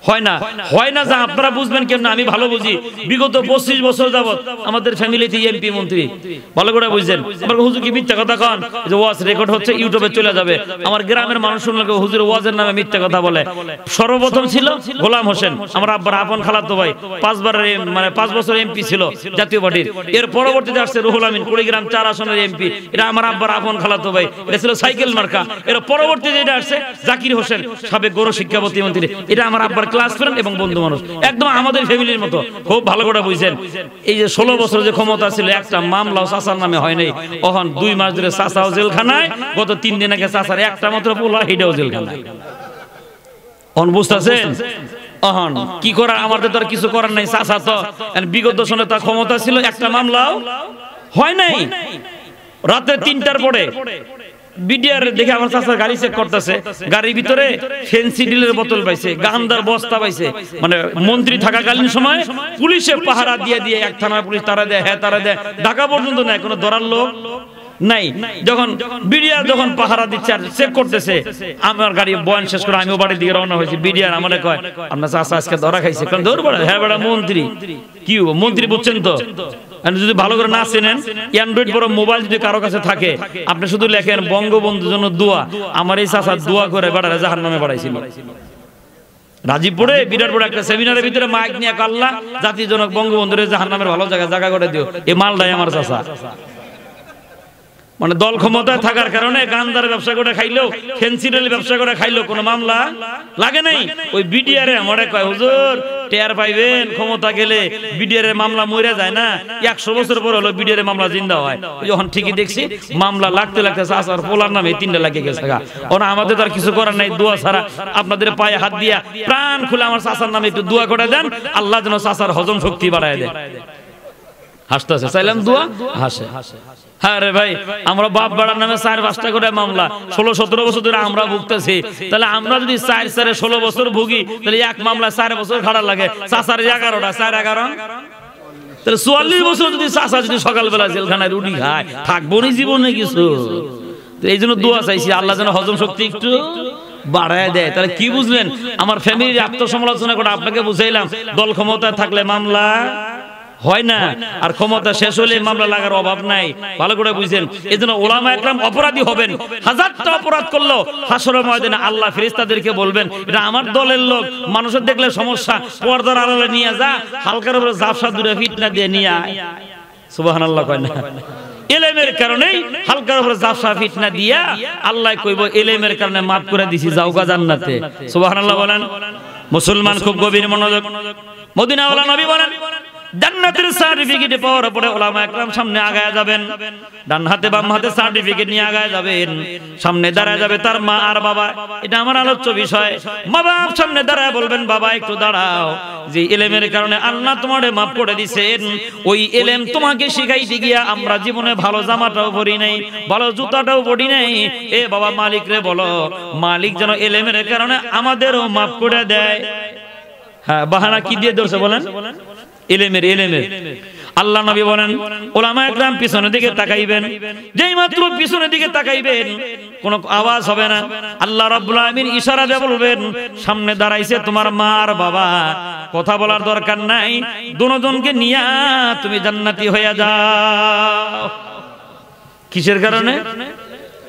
হয় না। যা আপনারা বুঝবেন কেন না, আমি ভালো বুঝি। বিগত 25 বছর যাবত আমাদের ফ্যামিলিতে এমপি মন্ত্রী, ভালো করে বুঝছেন। আমার হুজুর কি মিথ্যা কথা কন, যে ওয়াজ রেকর্ড হচ্ছে ইউটিউবে চলে যাবে। আমার গ্রামের মানুষ শুনলে হুজুর ওয়াজের নামে মিথ্যা কথা বলে। সর্বপ্রথম ছিল গোলাম হোসেন, আমার আব্বার আপন খালাতো ভাই, 5 বছর এমপি ছিল জাতীয় পার্টির। এর পরবর্তীতে আসছে রুহুল আমিন, কুড়িগ্রাম 4 আসনের এমপি, এটা আমার আব্বার আপন খালাতো ভাই, এটা ছিল সাইকেল মার্কা। এর পরবর্তীতে এটা আসছে জাকির হোসেন, সাবেক গৌর শিক্ষা প্রতিমন্ত্রী, এটা আমার আব্বার ক্লাস ফ্রেন্ড এবং বন্ধু মানুষ, একদম আমাদের ফ্যামিলির মতো। খুব ভালো করে বুঝছেন। এই যে 16 বছর যে ক্ষমতা ছিল, একটা মামলাও চাচার নামে হয় নাই। ওহন 2 মাস ধরে চাচাও জেলখানায়, গত 3 দিন আগে চাচার একটা মাত্র পোলা, হিডাও জেলখানায়। অন বুঝতেছেন? ওহন কি করার, আমাদের তো আর কিছু করার নাই। চাচা তো বিগত সনে তার ক্ষমতা ছিল, একটা মামলাও হয় নাই। রাতে 3টার পরে বিডিআর দেখে আমার চাচা গাড়ি চেক করতেছে, গাড়ির ভিতরে ফেন্সিডিলের বোতল পাইছে, গান্দার বস্তা পাইছে। মানে মন্ত্রী থাকাকালীন সময় পুলিশে পাহারা দিয়ে এক থানার পুলিশ তারা দেয়, হ্যাঁ তারা দেয়, ঢাকা পর্যন্ত নেয়, কোনো ধরার লোক নাই। যখন বিডিআর যখন পাহারা দিচ্ছে আর চেক করতেছে, আমার গাড়ি বয়ান শেষ করে আমিও বাড়ির দিকে রওনা হয়েছি, বিডিআর আমারে কয় আপনার চাচা আজকে ধরা খাইছে। কারণ ধর বড় হ্যাঁ বড় মন্ত্রী, কি মন্ত্রী বুঝছেন তো, যদি ভালো করে না চেনেন, অ্যান্ড্রয়েড বড় মোবাইল যদি কারো কাছে থাকে, আপনি শুধু লেখেন বঙ্গবন্ধুর জন্য দোয়া, আমার এই চাচা দোয়া করে বেড়ারে জাহান্নামে বাড়াইছিল। রাজীবপুরে বিরাট বড় একটা সেমিনারের ভিতরে মাইক নিয়ে কাল্লা, জাতির জনক বঙ্গবন্ধুর জাহান্নামের ভালো জায়গা করে দিও, এই মালটাই আমার চাচা। মানে দল ক্ষমতায় থাকার কারণে গান্দার ব্যবসা করে খাইলো, ফেন্সিডেল ব্যবসা করে খাইলো, কোনো মামলা লাগে নাই। ওই বিডিআর আমারে কয় হুজুর টের পাইবেন ক্ষমতা গেলে বিডিআর মামলা মরে যায় না, 100 বছর পর হলো বিডিআর মামলা জিন্দা হয়। যখন ঠিকই দেখছি মামলা লাগতে লাগতে চাচার পোলার নামে 3টা লাগে গেছে। ওরা আমাদের তো আর কিছু করার নাই, দোয়া ছাড়া আপনাদের পায়ে হাত দিয়া প্রাণ খুলে আমার চাচার নামে একটু দোয়া করে দেন, আল্লাহ যেন চাচার হজম শক্তি বাড়ায় দেয়। হাসতেছে, চাইলাম দোয়া, হাসে। হ্যাঁ রে ভাই, আমরা বাপ বাড়ার নামে 4-5টা করে মামলা 16-17 বছর ধরে আমরা ভুগতেছি। তাহলে আমরা যদি 4-16 বছর ভুগি, তাহলে এক মামলা 4 বছর খাড়া লাগে, চাচার 11টা 4-11, তাহলে 44 বছর যদি চাচা যদি সকালবেলা জেলখানায় রুটি খায়, থাকবো নি জীবনে কিছু। এই জন্য দোয়া চাইছি আল্লাহ যেন হজম শক্তি একটু বাড়ায় দেয়। তাহলে কি বুঝলেন? আমার ফ্যামিলির আত্মসমালোচনা করে আপনাকে বুঝাইলাম, দল ক্ষমতায় থাকলে মামলা হয় না, আর ক্ষমতা শেষ হলে মামলা লাগার অভাব নাই। ভালো করে বুঝছেন? এজন্য ওলামা একরাম অপরাধী হবেন, হাজারটা অপরাধ করলো হাসরের ময়দানে আল্লাহ ফেরেশতাদেরকে বলবেন এটা আমার দলের লোক, মানুষের দেখলে সমস্যা, পর্দার আড়ালে নিয়ে যা, হালকার উপরে জাফসা দূরে ফিটনা দিয়ে নিয়ে আয়। সুবহানাল্লাহ কয় না? ইলমের কারণেই হালকার উপরে জাফসা ফিটনা দিয়া আল্লাহ কইব ইলমের কারণে মাফ করে দিছি, যাওগা জান্নাতে। সুবহানাল্লাহ বলেন। মুসলমান খুব গভীর মনোযোগ। মদিনাওয়ালা নবী বলেন জান্নাতের সার্টিফিকেট পাওয়ার পরে ওলামা একরাম সামনে আগায় যাবেন, ডান হাতে বাম হাতে সার্টিফিকেট নিয়ে আগায় যাবেন, সামনে দাঁড়ায় যাবে তার মা আর বাবা। এটা আমার আলোচ্য বিষয়। মা বাপ সামনে দাঁড়ায় বলবেন বাবা একটু দাঁড়াও, যে ইলমের কারণে আল্লাহ তোমারে মাফ করে দিয়েছেন, ওই ইলম তোমাকে শিখাইতে গিয়া আমরা জীবনে ভালো জামাটাও পরি নাই, ভালো জুতাটাও পরি নাই। এ বাবা মালিক রে বলো, মালিক যেন ইলমের কারণে আমাদেরও মাফ করে দেয়। হ্যাঁ, বাহানা কি দিয়ে ধরছে বলেন? ইলমের। আল্লাহ নবী বলেন ওলামা একরাম পিছনের দিকে তাকাইবেন, যেই মাত্র পিছনের দিকে তাকাইবেন কোনো আওয়াজ হবে না। আল্লাহ রাব্বুল আলামিন ইশারা দিয়ে বলবেন সামনে দাঁড়াইছে তোমার মা আর বাবা, কথা বলার দরকার নাই, দুজনকে নিয়া তুমি জান্নাতি হয়ে যাও। কিসের কারণে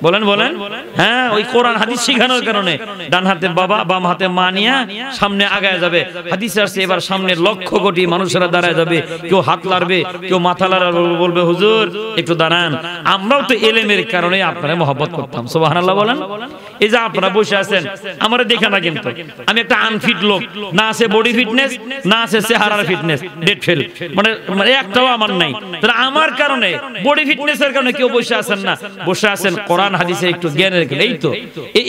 বলেন? হ্যাঁ, ওই কোরআন হাদিস শিখানোর কারণে। ডান হাতে বাবা বাম হাতে মা নিয়া সামনে আগায় যাবে। হাদিসে আসছে এবার সামনে লক্ষ কোটি মানুষেরা দাঁড়ায় যাবে, কেউ হাত লাড়বে, কেউ মাথা লাড়াবে, বলবে হুজুর একটু দাঁড়ান, আমরাও তো ইলমের কারণে আপনারা মহব্বত করতাম। সুবহানাল্লাহ বলেন। এই যে আপনারা বসে আছেন, আমারে দেখে না কিন্তু আমি একটা আনফিট লোক, না আছে বডি ফিটনেস, না আছে চেহারার ফিটনেস, ডেড ফেল, মানে একটাও আমার নাই। তাহলে আমার কারণে বডি ফিটনেসের কারণে কেউ বসে আছেন না, বসে আছেন কোরআন হাদিসে একটু জ্ঞানের, এই তো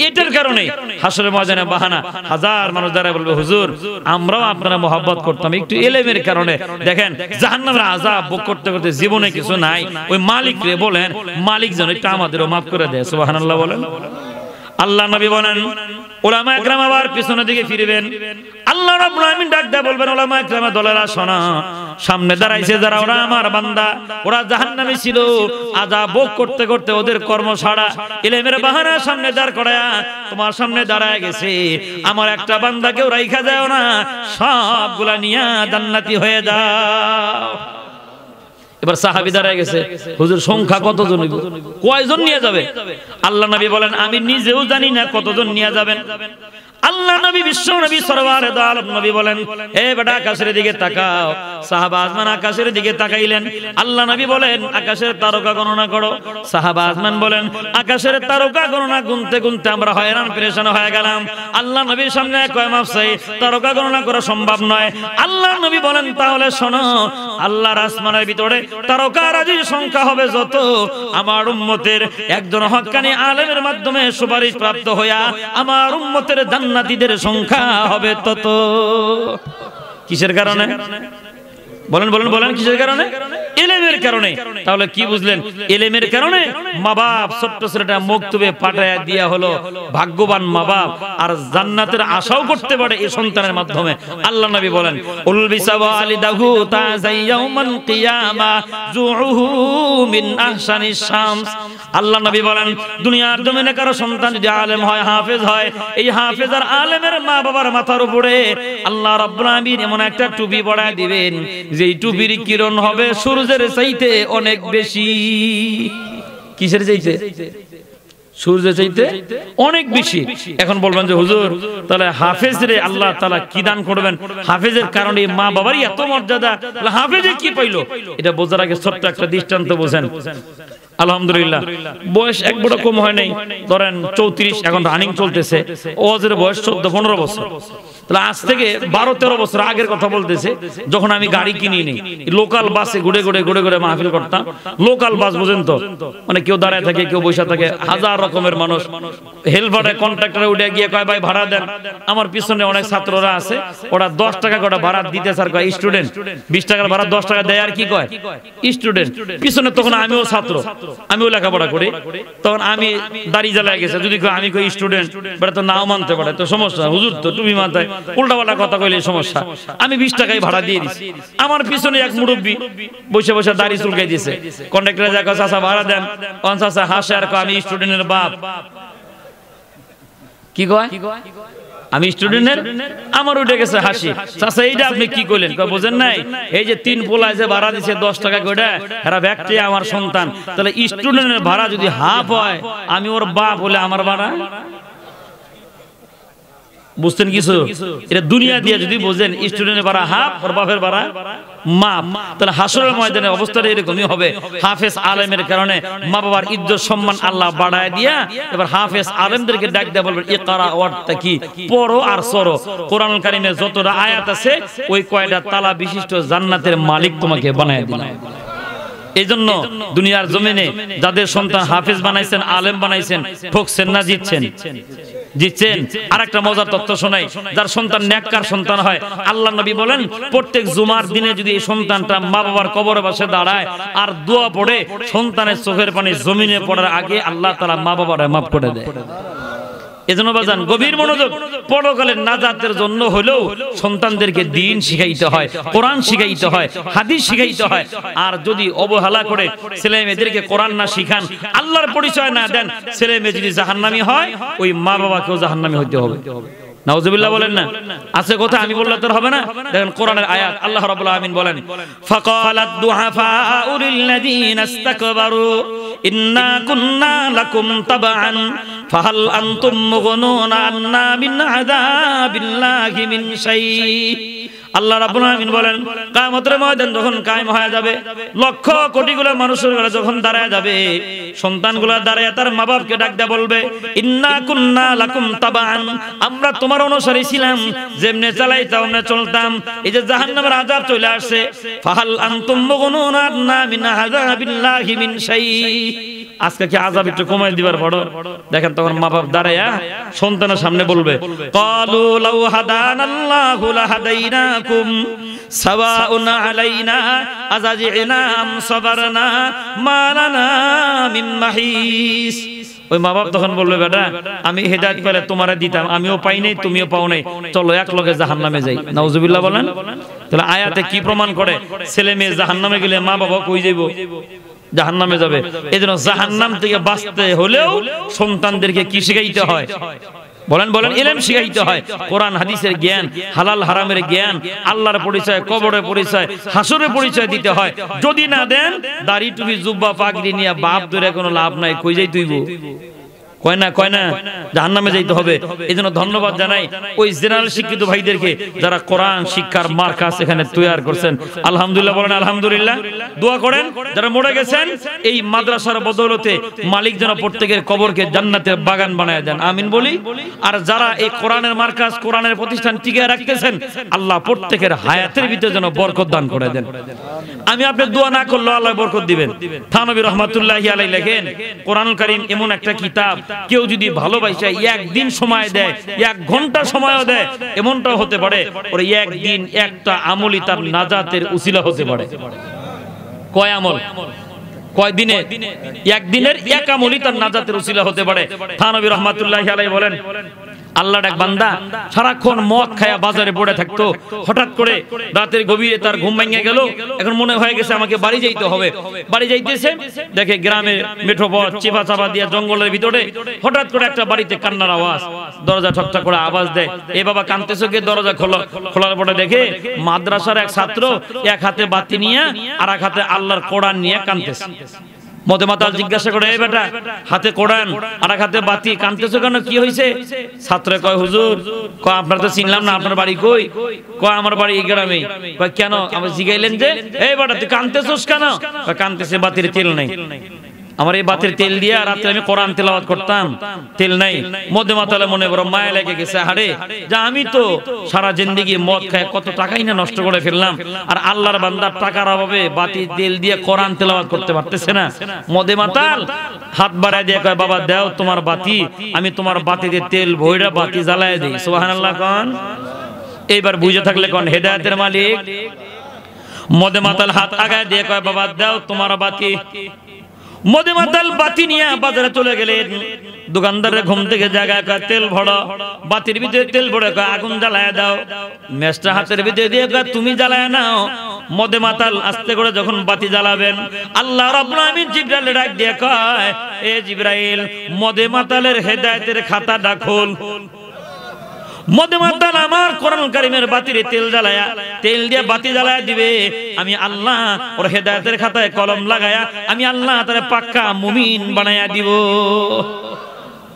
এটার কারণে হাসরের ময়দানে বাহানা হাজার মানুষ দাঁড়ায় বলবে হুজুর আমরাও আপনারা মহব্বত করতাম, একটু ইলমের কারণে। দেখেন জাহান্নামের আযাব ভোগ করতে করতে জীবনে কিছু নাই, ওই মালিক রে বলেন মালিক যেন একটু আমাদেরও মাফ করে দেয়। সুবহানাল্লাহ বলেন। আল্লাহ নবী বলেন উলামা একরাম আবার পিছনের দিকে ফিরবেন, আল্লাহ রাব্বুল আলামিন ডাক দেয়া বলবেন উলামা একরামের দলেরা শোনো, সামনে দাঁড়াইছে যারা ওরা আমার বান্দা, ওরা জাহান্নামে ছিল, আযাব ভোগ করতে করতে ওদের কর্ম ছাড়া ইলমের বাহানা সামনে দাঁড় করায়া তোমার সামনে দাঁড়ায় গেছে। আমার একটা বান্দাকেও রাইখা যাও না, সবগুলা নিয়া জান্নাতি হয়ে যাও। এবার সাহাবী দাঁড়ায় গেছে, হুজুর সংখ্যা কতজন হইব, কয়জন নিয়ে যাবে? আল্লাহ নবী বলেন আমি নিজেও জানি না কতজন নিয়ে যাবেন। আল্লাহ নবী বিশ্ব নবী সরওয়ারে দো আলম নবী বলেন এ বেটা আকাশের দিকে তাকাও। সাহাবা আজমান আকাশের দিকে তাকাইলেন, আল্লাহ নবী বলেন আকাশের তারকা গণনা করো। সাহাবা আজমান বলেন আকাশের তারকা গণনা গুনতে গুনতে আমরা হয়রান পেরেশান হয়ে গেলাম। আল্লাহ নবীর সামনে কয় মাফ চাই, তারকা গণনা করা সম্ভব নয়। আল্লাহ নবী বলেন তাহলে শোনো, আল্লাহর আসমানের ভিতরে তারকারাজির সংখ্যা হবে যত, আমার উম্মতের একজন হক্কানি আলেমের মাধ্যমে সুপারিশ প্রাপ্ত হইয়া আমার উম্মতের জান্নাতীদের সংখ্যা হবে তত। কিসের কারণে? বলেন কিসের কারণে? ইলমের কারণে। তাহলে কি বুঝলেন? ইলমের কারণে মা বাপ ছোট্ট ছেলেটা মক্তবে পাঠায়া দিয়া হলো ভাগ্যবান মা বাপ, আর জান্নাতের আশাও করতে পারে এই সন্তানের মাধ্যমে। আল্লাহ নবী বলেন উলবিসা ওয়ালিদাহু তাযাইয়াউমাল কিয়ামা জুউহু মিন আহসানিশ শামস। আল্লাহ নবী বলেন দুনিয়ার জমিনে কারো সন্তান যদি আলেম হয়, হাফেজ হয়, এই হাফেজ আর আলেমের মা বাবার মাথার উপরে আল্লাহ রাব্বুল আমিন এমন একটা টুপি পরায় দিবেন যেই টুপির কিরণ হবে সূর্যের চাইতে অনেক বেশি। কিসের চাইতে? সূর্যের চাইতে অনেক বেশি। এখন বলবেন যে হুজুর তাহলে হাফেজ রে আল্লাহ তাআলা কি দান করবেন? হাফেজের কারণে মা বাবারই এত মর্যাদা, তাহলে হাফেজে কি পাইলো? এটা বোঝার আগে ছোট্ট একটা দৃষ্টান্ত বোঝেন। আলহামদুলিল্লাহ বয়স এক বড় কম হয় নাই, ধরেন 34, এখন রানিং চলতেছে। ওয়াজের বয়স 14-15 বছর। তাহলে আজ থেকে 12-13 বছর আগের কথা বলতেছে, যখন আমি গাড়ি কিনি নি, লোকাল বাসে ঘুরে ঘুরে ঘুরে ঘুরে মাহফিল করতাম। লোকাল বাস বুঝেন তো, মানে কেউ দাঁড়ায় থাকে, কেউ বসে থাকে, হাজার রকমের মানুষ। হেলভারে কন্ট্রাক্টরে উঠে গিয়ে কয় ভাই ভাড়া দেন। আমার পিছনে অনেক ছাত্ররা আছে, ওরা 10 টাকা করে ভাড়া দিতে স্যার কয় স্টুডেন্ট, 20 টাকার ভাড়া 10 টাকা দেয়, আর কি কয় স্টুডেন্ট। পিছনে তখন আমিও ছাত্র, আমিও লেখাপড়া করি, তখন আমি দাড়ি জ্বালায় গেছে, যদি আমি কই স্টুডেন্ট বেটা তো নাও মানতে পারে, তো সমস্যা। হুজুর তো তুমি মাথায় উল্টাপাল্টা কথা কইলে সমস্যা। আমি 20 টাকায় ভাড়া দিয়ে দিছি। আমার পিছনে এক মুরব্বী বসে বসে দাড়ি চুলকাই দিয়েছে। কন্ট্রাক্টরে যা কয় চাচা ভাড়া দেন, চাচা হাসে আর কয় আমি স্টুডেন্টের বাপ। কি কয়? আমি স্টুডেন্টের, আমার উঠে গেছে হাসি। চাচা এইটা আপনি কি কইলেন? কয় বুঝেন নাই, এই যে 3 পোলায় যে ভাড়া দিছে 10 টাকা করে, এরা ব্যক্তি আমার সন্তান। তাহলে স্টুডেন্টের ভাড়া যদি হাফ হয়, আমি ওর বাপ হলে আমার ভাড়া বুঝতেন কিছু? এটা দুনিয়া দিয়ে যদি বোঝেন, স্টুডেন্টের ভাড়া হাফ, ওর বাপের ভাড়া মাপ, তাহলে হাসরের ময়দানে অবস্থাটা এরকমই হবে। হাফেজ আলেমের কারণে মা বাবার ইজ্জত সম্মান আল্লাহ বাড়ায় দিয়া এবার হাফেজ আলেমদেরকে ডাক দেয়া বলবেন ইকরা ওয়াত্তাকি, পড়ো আর সরো। কোরআনুল কারীমে যতটা আয়াত আছে ওই কয়টা তালা বিশিষ্ট জান্নাতের মালিক তোমাকে বানায় দিলাম। এই জন্য দুনিয়ার জমিনে যাদের সন্তান হাফেজ বানাইছেন, আলেম বানাইছেন, ঠকছেন না জিতছেন? জিতছেন। আর একটা মজার তথ্য শোনাই, যার সন্তান নেককার সন্তান হয়, আল্লাহ নবী বলেন প্রত্যেক জুমার দিনে যদি এই সন্তানটা মা বাবার কবরে বসে দাঁড়ায় আর দোয়া পড়ে, সন্তানের চোখের পানি জমিনে পড়ার আগে আল্লাহ তাআলা মা বাবারে মাফ করে দেয়। এজন্য বাজান গভীর মনোযোগ, পরকালের নাজাতের জন্য হলেও সন্তানদেরকে দ্বীন শিখাইতে হয়, কোরআন শিখাইতে হয়, হাদিস শিখাইতে হয়। আর যদি অবহেলা করে ছেলে মেয়েদেরকে কোরআন না শিখান, আল্লাহর পরিচয় না দেন, ছেলে মেয়ে যদি জাহান্নামী হয়, ওই মা বাবাকেও জাহান্নামী হতে হবে। নাউজুবিল্লাহ বলেন না? আছে কথা, আমি বললে তো হবে না। দেখেন কোরআনের আয়াত, আল্লাহ রাব্বুল আলামিন বলেন ফাকালাত দুআফাউ লিল্লাযিনা ইসতাকবারু ইন্না কুন্না লাকুম তাবআন ফাহাল আনতুম মুগনুনা আন্না মিন আযাবিল্লাহি মিন শাই। আল্লাহ রাব্বুল আলামিন বলেন কিয়ামতের ময়দান যখন কায়েম হয়ে যাবে, লক্ষ কোটিগুলো মানুষের ঘরে যখন দাঁড়ায় যাবে, সন্তানগুলো দাঁড়ায় তার মা বাপকে ডাক দেয়া বলবে ইন্না কুন্না লাকুম তাবান, আমরা তোমার অনুসারী ছিলাম, যেমনে চালাইতাম আমরা চলতাম। এই যে জাহান্নামের আযাব চলে আসছে, ফাহাল আনতুম মুগনুনা আন্না মিন আযাবিল্লাহি মিন শাই। আজকে কি আযাব একটু কমাই দিবার পড়ো? দেখেন তখন মা বাপ দাঁড়ায়া সন্তানের সামনে বলবে ক্বালু লাউ হাদানাল্লাহু লাহাদাইনাকুম সাওয়াউন আলাইনা আযাজিনা আম সাবারনা মা লানা মিন মাহিস। ওই মা বাপ তখন বলবে বেটা আমি হেদায়েত পেলে তোমারে দিতাম, আমিও পাই নাই তুমিও পাও নাই, চলো এক লগে জাহান্নামে যাই। নাউজুবিল্লাহ বলেন। তাহলে আয়াতে কি প্রমাণ করে? ছেলে মেয়ে জাহান্নামে গেলে মা বাবা কই যাইব? জাহান্নামে যাবে। এজন্য জাহান্নাম থেকে বাঁচতে হলেও সন্তানদেরকে কি শিখাইতে হয়? বলেন বলেন, ইলম শিখাইতে হয়, কোরআন হাদিসের জ্ঞান, হালাল হারামের জ্ঞান, আল্লাহর পরিচয়, কবরের পরিচয়, হাসরের পরিচয় দিতে হয়। যদি না দেন, দাড়ি টুপি জুব্বা পাগড়ি নিয়ে বাপ ধরে কোনো লাভ নাই, কই যাই তুইব? কয় না জাহান্নামে যাইতে হবে। এজন্য ধন্যবাদ জানাই ওই জেনারেল শিক্ষিত ভাইদেরকে যারা কোরআন শিক্ষার মার্কাজ এখানে তৈরি করছেন। আলহামদুলিল্লাহ বলেন আলহামদুলিল্লাহ। দোয়া করেন যারা মরে গেছেন এই মাদ্রাসার বদৌলতে মালিক যেন প্রত্যেকের কবরকে জান্নাতের বাগান বানায় দেন, আমিন বলি। আর যারা এই কোরআনের মার্কাজ, কোরআনের প্রতিষ্ঠান টিকিয়ে রাখতেছেন, আল্লাহ প্রত্যেকের হায়াতের ভিতরে যেন বরকত দান করে দেন। আমি আপনি দোয়া না করলেও আল্লাহ বরকত দিবেন। থানবী রহমাতুল্লাহি আলাইহি লেখেন কোরআনুল কারীম এমন একটা কিতাব, কেউ যদি ভালোবাসে একদিন সময় দেয়, 1 ঘন্টা সময়ও দেয়, এমনটাও হতে পারে ওর একদিন একটা আমলই তার নাজাতের উসিলা হতে পারে। কয় আমল, কয় দিনে? একদিনের এক আমলই তার নাজাতের উসিলা হতে পারে। থানবী রহমাতুল্লাহি আলাইহি বলেন, আল্লাহর এক বান্দা সারাক্ষণ মদ খায়া বাজারে পড়ে থাকতো। হঠাৎ করে রাতের গভীরে তার ঘুম ভেঙে গেল। এখন মনে হয়ে গেছে আমাকে বাড়ি যাইতে হবে। বাড়ি যাইতেছে, দেখে গ্রামের মেঠো পথ চিপা চাপা দিয়া জঙ্গলের ভিতরে হঠাৎ করে একটা বাড়িতে কান্নার আওয়াজ। দরজা ঠকঠক করে আওয়াজ দেয়, এ বাবা কাঁদতেছো কে? দরজা খোলো। খোলার পরে দেখে মাদ্রাসার এক ছাত্র এক হাতে বাতি নিয়ে আর এক হাতে আল্লাহর কোরআন নিয়ে কাঁদতেছে। মদে মাতাল জিজ্ঞাসা করে, এই বেটা হাতে কোরআন আর এক হাতে বাতি, কাঁদতেছো কেন? কি হয়েছে? ছাত্র কয়, হুজুর কয় আপনার তো চিনলাম না, আপনার বাড়ি কই? কয় আমার বাড়ি এই গ্রামে। কয় কেন? আমার জিগাইলেন যে, এই বেটা তুই কাঁদতেছোস কেন? কয় কাঁদতেছে বাতির তেল নাই। আমার এই বাতির তেল দিয়ে রাতে আমি কোরআন তেলাওয়াত করতাম, তেল নাই। মধ্যে মাতালে মনে বড় মায়া লেগে গেছে, হারে যা আমি তো সারা জিন্দেগি মদ খায় কত টাকাই না নষ্ট করে ফেললাম, আর আল্লাহর বান্দার টাকার অভাবে বাতি তেল দিয়ে কোরআন তেলাওয়াত করতে পারতেছে না। মধ্যে মাতাল হাত বাড়ায় দিয়ে কয়, বাবা দাও তোমার বাতি, আমি তোমার বাতিতে তেল ভইরা বাতি জ্বালায় দিই। সুবহানাল্লাহ কোন? এইবার বুঝে থাকলে কোন হেদায়েতের মালিক? মধ্যে মাতাল হাত আগায় দিয়ে কয়, বাবা দাও তোমার বাতি। মদে মাতাল বাতি নিয়ে বাজারে চলে গেলেন। দোকানদারের ঘুম থেকে জায়গায় কয়, তেল ভরো। বাতির ভিতরে তেল ভরে কয়, আগুন জ্বালায় দাও। মেশটা হাতের ভিতরে দিয়ে কয়, তুমি জ্বালায় নাও। মদে মাতাল আস্তে করে যখন বাতি জ্বালাবেন, আল্লাহ রাব্বুল আলামিন জিবরাইল ডাক দিয়ে কয়, এ জিবরাইল মদে মাতালের হেদায়েতের খাতাটা খোল। মদে মাতাল আমার কোরআন কারীমের বাতিরে তেল জ্বালায়া, তেল দিয়ে বাতি জ্বালায়া দিবে। আমি আল্লাহ ওর হেদায়েতের খাতায় কলম লাগায়া আমি আল্লাহ তারে পাক্কা মুমিন বানায়া দিব।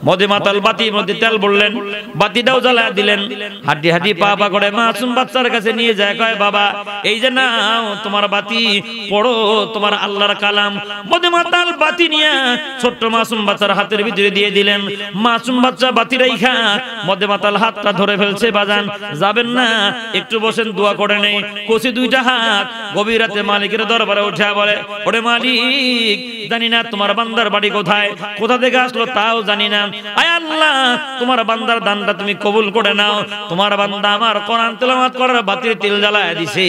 মদে মাতাল বাতির মধ্যে তেল বললেন, বাতিটাও জ্বালায়া দিলেন। হাঁটি হাঁটি পা পা করে মাসুম বাচ্চার কাছে নিয়ে যায়, কয় বাবা এই যে নাও তোমার বাতি, পড়ো তোমার আল্লাহর কালাম। মদে মাতাল বাতি নিয়ে ছোট্ট মাসুম বাচ্চার হাতের ভিতরে দিয়ে দিলেন। মাসুম বাচ্চা বাতি রাইখা মদে মাতাল হাতটা ধরে ফেলছে। বাজান যাবেন না, একটু বসেন, দোয়া করে নেই। কচি দুইটা হাত গভীর রাতে মালিকের দরবারে উঠে বলে, ওরে মালিক জানি না তোমার বান্দার বাড়ি কোথায়, কোথা থেকে আসলো তাও জানি না। আয় আল্লাহ তোমার বান্দার দানটা তুমি কবুল করে নাও। তোমার বান্দা আমার কোরআন তেলাওয়াত করার বাতির তেল জ্বালায়া দিছে।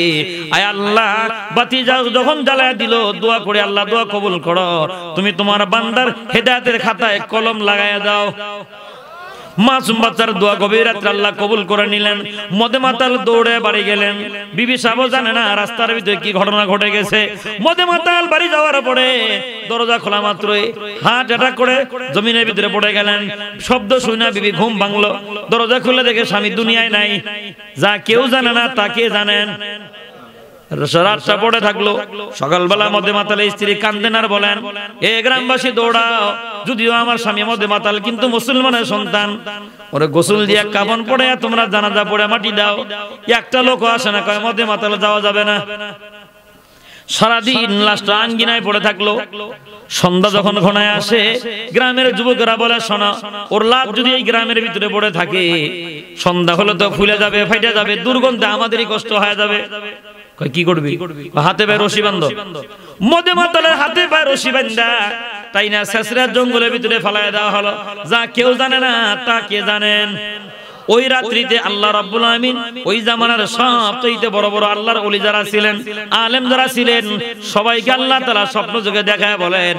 আয় আল্লাহ বাতি যখন জ্বালায়া দিল, দোয়া করে আল্লাহ দোয়া কবুল করো, তুমি তোমার বান্দার হেদায়েতের খাতায় কলম লাগায়া দাও। মাসুম বাচ্চার দোয়া গভীর রাতে আল্লাহ কবুল করে নিলেন। মদে মাতাল দৌড়ে বাড়ি গেলেন। বিবি সাহেব জানে না রাস্তার ভিতরে কি ঘটনা ঘটে গেছে। মদে মাতাল বাড়ি যাওয়ার পরে দরজা খোলা মাত্রই হাত এটা করে জমিনের ভিতরে পড়ে গেলেন। শব্দ শুনে বিবি ঘুম ভাঙলো। দরজা খুলে দেখে স্বামী দুনিয়ায় নাই। যা কেউ জানে না তাকে জানেন। রাতটা পড়ে থাকলো। সকালবেলা মদে মাতালে স্ত্রী কান্দেন আর বলেন, এ গ্রামবাসী দৌড়াও, যদিও আমার স্বামী মদে মাতাল কিন্তু মুসলমানের সন্তান, ওরে গোসল দিয়ে কাফন পড়ে তোমরা জানাজা পড়ে মাটি দাও। একটা লোক আসে না, কয় মদে মাতালে যাওয়া যাবে না। সারাদিন লাশটা আঙ্গিনায় পড়ে থাকলো। সন্ধ্যা যখন ঘনায় আসে, গ্রামের যুবকেরা বলে, শোনো ওর লাশ যদি এই গ্রামের ভিতরে পড়ে থাকে, সন্ধ্যা হলে তো ফুলে যাবে, ফাইটে যাবে, দুর্গন্ধে আমাদেরই কষ্ট হয়ে যাবে। কি করবি? হাতে পায়ে রশি বান্ধ। মদে মাতালের হাতে পায়ে রশি বান্ধা তাই না শেষরা জঙ্গলের ভিতরে ফেলায় দেওয়া হলো। যা কেউ জানে না তা কে জানেন। ওই রাত্রিতে আল্লাহ রাব্বুল আলামিন ওই জামানার সবচেয়ে বড় বড় আল্লাহর ওলি যারা ছিলেন, আলেম যারা ছিলেন, সবাইকে আল্লাহ তাআলা স্বপ্ন যোগে দেখায় বলেন,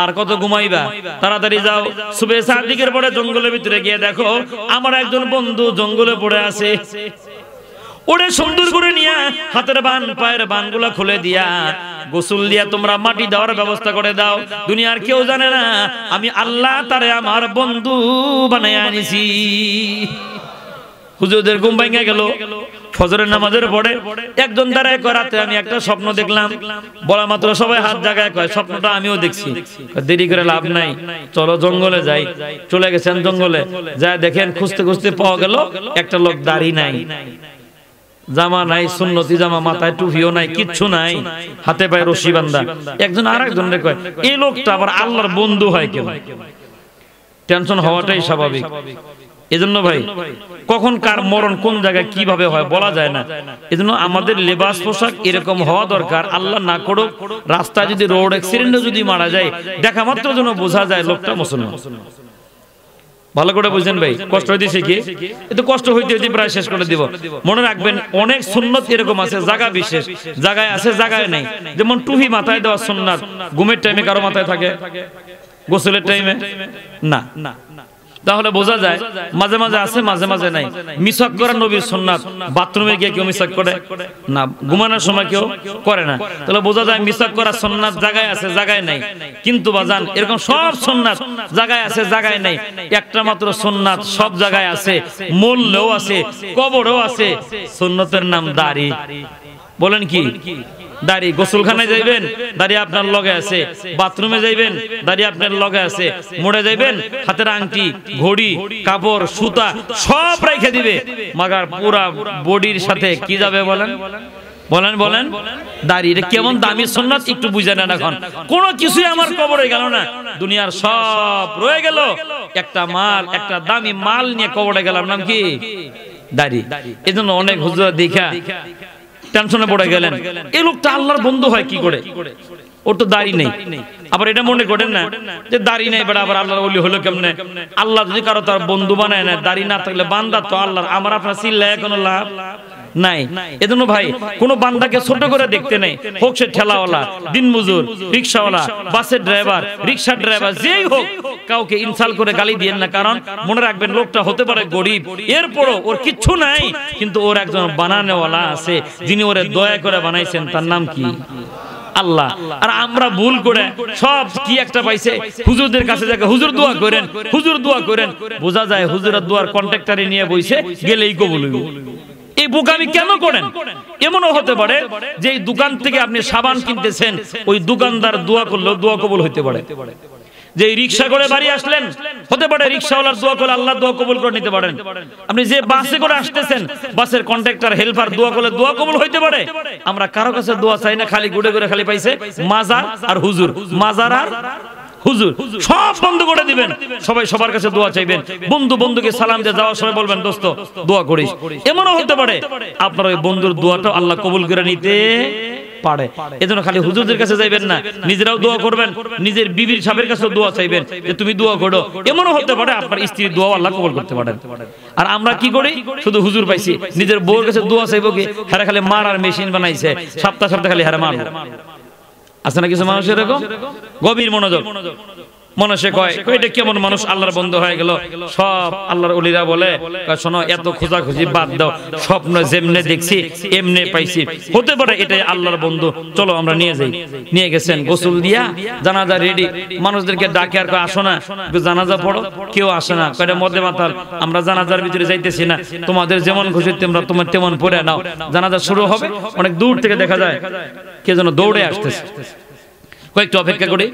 আর কত ঘুমাইবা, তাড়াতাড়ি যাও, সুবে সাদিকের পরে জঙ্গলের ভিতরে গিয়ে দেখো আমার একজন বন্ধু জঙ্গলে পড়ে আছে। ওরে সুন্দর করে নিয়া হাতের বান পায়ের বানগুলা খুলে দিয়া গোসল দিয়া তোমরা মাটি দেওয়ার ব্যবস্থা করে দাও। দুনিয়ার কেউ জানে না আমি আল্লাহ তারে আমার বন্ধু বানায় আনিছি। হুজুরদের ঘুম ভেঙে গেল। ফজরের নামাজের পরে একজন দাঁড়ায় কয়, রাতে আমি একটা স্বপ্ন দেখলাম। বলা মাত্র সবাই হাত জায়গায় কয়, স্বপ্নটা আমিও দেখছি। দেরি করে লাভ নাই, চলো জঙ্গলে যাই। চলে গেছেন জঙ্গলে, যা দেখেন খুঁজতে খুঁজতে পাওয়া গেল একটা লোক দাড়ি নাই, জামা নাই, সুন্নতি জামা, মাথায় টুপিও নাই, কিচ্ছু নাই, হাতে পায়ে রশি বান্ধা। একজন আর একজন কয়, এই লোকটা আবার আল্লাহর বন্ধু হয় কেন? টেনশন হওয়াটাই স্বাভাবিক। এজন্য ভাই কখন কার মরণ কোন জায়গায় কিভাবে হয় বলা যায় না। এজন্য আমাদের লেবাস পোশাক এরকম হওয়া দরকার। আল্লাহ না করুক রাস্তায় যদি রোড অ্যাক্সিডেন্টে যদি মারা যায়, দেখা মাত্র যেন বোঝা যায় লোকটা মুসলমান। ভালো করে বুঝেন ভাই, কষ্ট হইতেছে কি? এত কষ্ট হইতে হইতে প্রায় শেষ করে দিব। মনে রাখবেন অনেক সুন্নত এরকম আছে জায়গা বিশেষ, জায়গায় আছে জায়গায় নাই। যেমন টুপি মাথায় দেওয়া সুন্নাত, ঘুমের টাইমে কারো মাথায় থাকে, গোসলের টাইমে না। তাহলে বোঝা যায় মাঝে মাঝে আছে মাঝে মাঝে নাই। মিসওয়াক করা নবীর সুন্নাত, বাথরুমে গিয়ে কেউ মিসওয়াক করে না, ঘুমানোর সময় কেউ করে না। তাহলে বোঝা যায় মিসওয়াক করা সুন্নাত জায়গায় আছে জায়গায় নাই। কিন্তু বাজান এরকম সব সুন্নাত জায়গায় আছে জায়গায় নাই, একটা মাত্র সুন্নাত সব জায়গায় আছে, মূল্যও আছে, কবরও আছে। সুন্নতের নাম দাড়ি। বলেন কি? দাড়ি। গোসলখানায় যাইবেন, দাড়ি আপনার লগে আছে। বাথরুমে যাইবেন, দাড়ি আপনার লগে আছে। মোড়ে যাইবেন, হাতের আংটি, ঘড়ি, কাপড়, সুতা সব রেখে দিবে, মাগার পুরা বডির সাথে কি যাবে বলেন? বলেন বলেন। দাড়ি এটা কেমন দামি সুন্নাত একটু বুঝে নেন। এখন কোনো কিছুই আমার কবরে গেল না, দুনিয়ার সব রয়ে গেল, একটা মাল, একটা দামি মাল নিয়ে কবরে গেলাম, নাম কি? দাড়ি। এজন্য অনেক হুজুর দেখা টেনশনে পড়ে গেলেন, এই লোকটা আল্লাহর বন্ধু হয় কি করে, ওর তো দাড়ি নেই। আবার এটা মনে করেন না যে দাড়ি নেই বেটা আবার আল্লাহর ওলি হলো কেমনে? আল্লাহ যদি কারো তার বন্ধু বানায় না, দাড়ি না থাকলে বান্দা তো আল্লাহর, আমার আপনার চিল্লায় কোনো লাভ নাই। এজন্য ভাই কোন বান্দাকে ছোট করে দেখতে নেই, হোক সে ঠেলাওয়ালা, দিনমজুর, রিকশাওয়ালা, বাসের ড্রাইভার, রিকশার ড্রাইভার, যেই হোক, কাউকে ইনসাল্ট করে গালি দিয়েন না। কারণ মনে রাখবেন লোকটা হতে পারে গরিব, এরপরও ওর কিচ্ছু নাই, কিন্তু ওর একজন বানানোওয়ালা আছে যিনি ওরে দয়া করে বানাইছেন, তার নাম কি? আল্লাহ। আর আমরা ভুল করে সব কি একটা পাইছে, হুজুরদের কাছে যাকে হুজুর দোয়া করেন, হুজুর দোয়া করেন, বোঝা যায় হুজুরের দোয়ার কন্ট্রাক্টরে নিয়ে বইছে, গেলেই কবুল হইব। এই বোকামি কেন করেন? এমনও হতে পারে যে এই দোকান থেকে আপনি সাবান কিনতেছেন, ওই দোকানদার দোয়া করলেও দোয়া কবুল হইতে পারে। যে রিকশা করে বাড়ি আসলেন, হতে পারে রিকশাওয়ালার দোয়া করলে আল্লাহ দোয়া কবুল করে নিতে পারেন। আপনি যে বাসে করে আসতেছেন, বাসের কন্ট্রাক্টর হেল্পার দোয়া করলে দোয়া কবুল হইতে পারে। আমরা কারো কাছে দোয়া চাই না, খালি ঘুরে ঘুরে খালি পাইছে মাজার আর হুজুর, মাজার আর হুজুর, সব বন্ধ করে দিবেন। সবাই সবার কাছে দোয়া চাইবেন, বন্ধু বন্ধুকে সালাম দিয়ে যাওয়ার সময় বলবেন দোস্ত দোয়া করিস। এমনও হতে পারে আপনার ওই বন্ধুর দোয়াটা আল্লাহ কবুল করে নিতে পারে। এজন্য খালি হুজুরদের কাছে যাইবেন না, নিজেরাও দোয়া করবেন, নিজের বিবির সাহেবের কাছেও দোয়া চাইবেন যে তুমি দোয়া করো। এমনও হতে পারে আপনার স্ত্রীর দোয়া আল্লাহ কবুল করতে পারেন। আর আমরা কি করি? শুধু হুজুর পাইছি, নিজের বউর কাছে দোয়া চাইবো কি? হারা খালি মারার মেশিন বানাইছে, সপ্তাহ সপ্তাহ খালি হারা মারবো। আছে না কিছু মানুষ এরকম? গভীর মনোযোগ। মানুষে কয় এটা কেমন মানুষ আল্লাহর বন্ধু হয়ে গেল? সব আল্লাহর ওলিরা বলে শোনো, এত খোঁজাখুঁজি বাদ দাও, স্বপ্ন যেমনে দেখছি এমনি পাইছি। হতে পারে এটাই আল্লাহর বন্ধু, চলো আমরা নিয়ে যাই। নিয়ে গেছেন, গোসল দিয়া জানাজা রেডি, মানুষদেরকে ডাকে আর আসো না জানাজা পড়ো, কেউ আসে না, কয়টা মধ্যে মাতাল, আমরা জানাজার ভিতরে যাইতেছি না, তোমাদের যেমন খুশি তোমরা তোমার তেমন পড়ে নাও। জানাজা শুরু হবে, অনেক দূর থেকে দেখা যায় কে যেন দৌড়ে আসতেছে। কয়েকটু অপেক্ষা করি,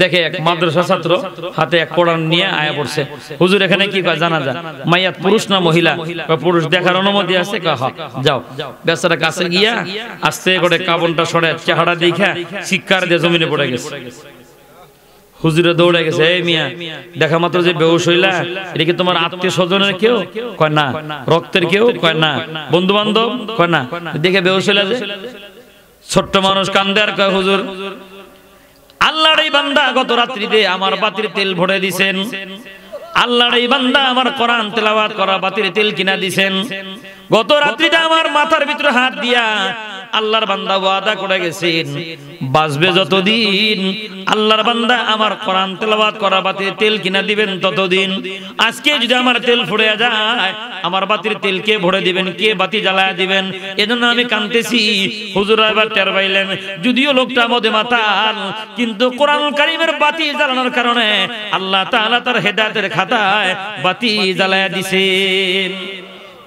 দেখে এক মাদ্রাসা ছাত্র হাতে এক কোরআন নিয়ে আয়া পড়ছে। হুজুর এখানে কি কয় জানাজা? মাইয়াত পুরুষ না মহিলা? পুরুষ। দেখার অনুমতি আছে? যাও। বেচারা কাছে গিয়া আস্তে করে কাপড়টা সরে চেহারা দেখা শিক্ষার দিয়ে জমিনে পড়ে গেছে। হুজুরে দৌড়ে গেছে, এই মিয়া দেখা মাত্র যে বেহুশ হইলা, এটা কি তোমার আত্মীয় স্বজনের কেউ? কয় না। রক্তের কেউ? কয় না। বন্ধু বান্ধব? কয় না। দেখে বেহুশ হইলা যে ছোট্ট মানুষ কান্দে আর কয় হুজুর আল্লাহর এই বান্দা গত রাত্রিতে আমার বাতির তেল ভরে দিছেন, আল্লাহর এই বান্দা আমার কোরআন তেলাওয়াত করা বাতির তেল কিনা দিছেন, গত রাত্রিতে আমার মাথার ভিতরে হাত দিয়া আল্লাহর বান্দা ওয়াদা করে গেছেন বাঁচবে যতদিন আল্লাহর বান্দা আমার কোরআন তেলাওয়াত করা বাতির তেল কিনা দিবেন ততদিন। আজকে যদি আমার তেল ফুরিয়ে যায়, আমার বাতির তেল কে ভরে দিবেন, কে বাতি জ্বালায় দিবেন? এজন্য আমি কাঁদতেছি। হুজুর এবার টের পাইলেন, যদিও লোকটা মদে মাতাল, কিন্তু কোরআনুল কারীমের বাতি জ্বালানোর কারণে আল্লাহ তাআলা তার হেদায়েতের খাতায় বাতি জ্বালায় দিছেন।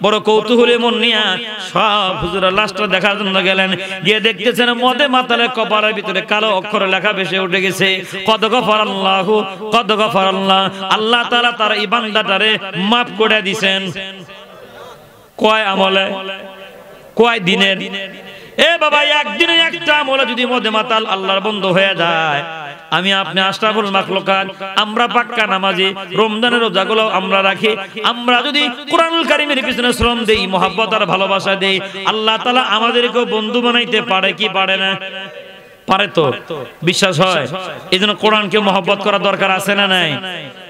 বড় কৌতূহলে মন নিয়া সব হুজুরা লাশটা দেখার জন্য গেলেন। গিয়ে দেখতেছেন মদে মাতালে কপালের ভিতরে কালো অক্ষরে লেখা ভেসে উঠে গেছে, কদ গফারাল্লাহু কদ গফারাল্লাহ। আল্লাহ তাআলা তার এই বান্দাটারে মাফ করে দিবেন। কয় আমলে? কয় দিনের? এ বাবা, একদিনে একটা আমলে যদি মদে মাতাল আল্লাহর বন্ধু হয়ে যায়, আমি আপনি আশরাফুল মাখলুকাত, আমরা পাক্কা নামাজি, রমজানের রোজাগুলো আমরা রাখি, আমরা যদি কোরআনুল কারীমের পিছনে শ্রম দেই, মহব্বত আর ভালোবাসা দেই, আল্লাহ তাআলা আমাদেরকে বন্ধু বানাইতে পারে কি পারে না? পারে তো, বিশ্বাস হয়। এইজন্য কোরআনকে মহব্বত করা দরকার আছে না নাই?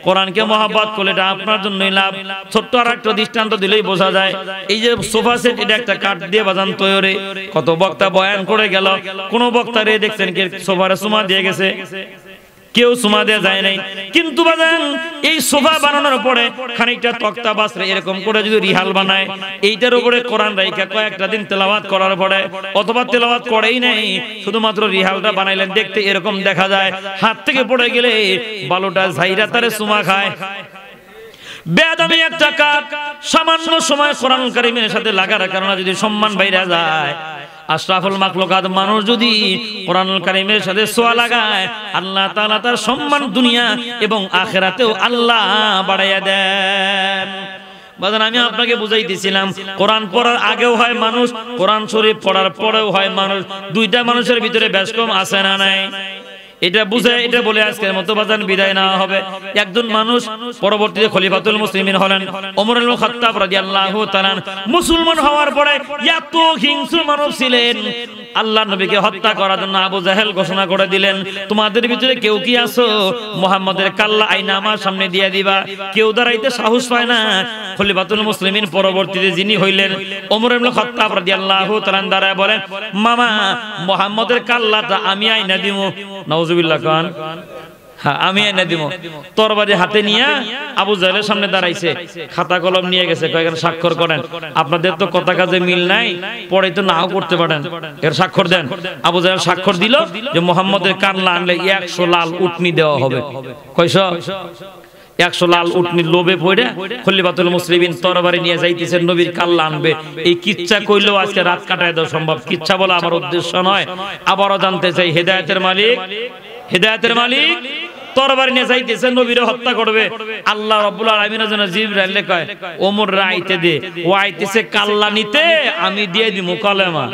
কোরআনকে মহব্বত করলে এটা আপনার জন্যই লাভ। ছোট্ট আর একটা দৃষ্টান্ত দিলেই বোঝা যায়। এই যে সোফা সেট, এটা একটা কাঠ দিয়ে বাজান তৈরি। কত বক্তা বয়ান করে গেল, কোন বক্তারে দেখছেন কি সোফারে সুমা দিয়ে গেছে? কেউ সুমা দেয়া যায় নাই। কিন্তু বাজান এই সোফা বানানোর পরে খানিকটা তক্তা বাসরে এরকম করে যদি রিহাল বানায়, এইটার উপরে কোরআন রাইখা কয়েকটা দিন তেলাওয়াত করার পরে, অথবা তেলাওয়াত করেই নাই, শুধুমাত্র রিহালটা বানাইলেন, দেখতে এরকম দেখা যায়। হাত থেকে পড়ে গেলে বালুটা ঝাইরা তারে সুমা খায়। বেদামি একটা কাঠ সামান্য সময় কোরআনুল কারীমের সাথে লাগার কারণে যদি সম্মান বাইরে যায়, আশরাফুল মাখলুকাত মানুষ যদি কোরআনুল কারীমের সাথে সোয়া লাগায়, আল্লাহ তাআলা তার সম্মান দুনিয়া এবং আখিরাতেও আল্লাহ বাড়াইয়া দেন। বাজান আমি আপনাকে বুঝাইতেছিলাম, কোরআন পড়ার আগেও হয় মানুষ, কোরআন শরীফ পড়ার পরেও হয় মানুষ। দুইটা মানুষের ভিতরে বেশ কম আছে না নাই? এটা বুঝে এটা বলে আজকের মতো বাজান বিদায় নেওয়া হবে। একজন মানুষ পরবর্তীতে খলিফাতুল মুসলিমিন হলেন ওমর ইবনে খাত্তাব রাদিয়াল্লাহু তাআলা। মুসলমান হওয়ার পরে এত হিংস্র মানুষ ছিলেন, আল্লাহর নবীকে হত্যা করার জন্য আবু জাহেল ঘোষণা করে দিলেন, তোমাদের ভিতরে কেউ কি আছো মুহাম্মাদের কাল্লা আইনা আমার সামনে দিয়ে দিবা? কেউ দাঁড়াইতে সাহস পায় না। খলিফাতুল মুসলিমিন পরবর্তীতে যিনি হইলেন ওমর ইবনে খাত্তাব রাদিয়াল্লাহু তাআলা দাঁড়ায় বলেন, মামা মুহাম্মাদের কাল্লাটা আমি আইনা দিব। নাউজুবিল্লাহ খান, হ্যাঁ আমি এনে দিব। তরবারি হাতে নিয়ে আবু জাহেলের সামনে দাঁড়াইছে, খাতা কলম নিয়ে গেছে, কয়েকজন স্বাক্ষর করেন। আপনাদের তো কথা কাজে মিল নাই, পরে তো নাও করতে পারেন, এর স্বাক্ষর দেন। আবু জাহেল স্বাক্ষর দিল যে মুহাম্মাদের কাল্লা আনলে 100 লাল উটনি দেওয়া হবে। কয়শো? 100 লাল উটনির লোভে পড়ে খলিফাতুল মুসলিমিন তরবারি নিয়ে যাইতেছেন, নবীর কাল্লা আনবে। এই কিচ্ছা কইলেও আজকে রাত কাটায় দেওয়া সম্ভব। কিচ্ছা বলা আমার উদ্দেশ্য নয়। আবারও জানতে চাই, হেদায়েতের মালিক, হেদায়েতের মালিক তরবারি নিয়ে যাইতেছে, নবীরে হত্যা করবে। আল্লাহ রাব্বুল আলামিনের জন্য জিবরাইল কয় ওমর রাইতে দে, ও আইতেছে কাল্লা নিতে, আমি দিয়ে দিমু কলেমা।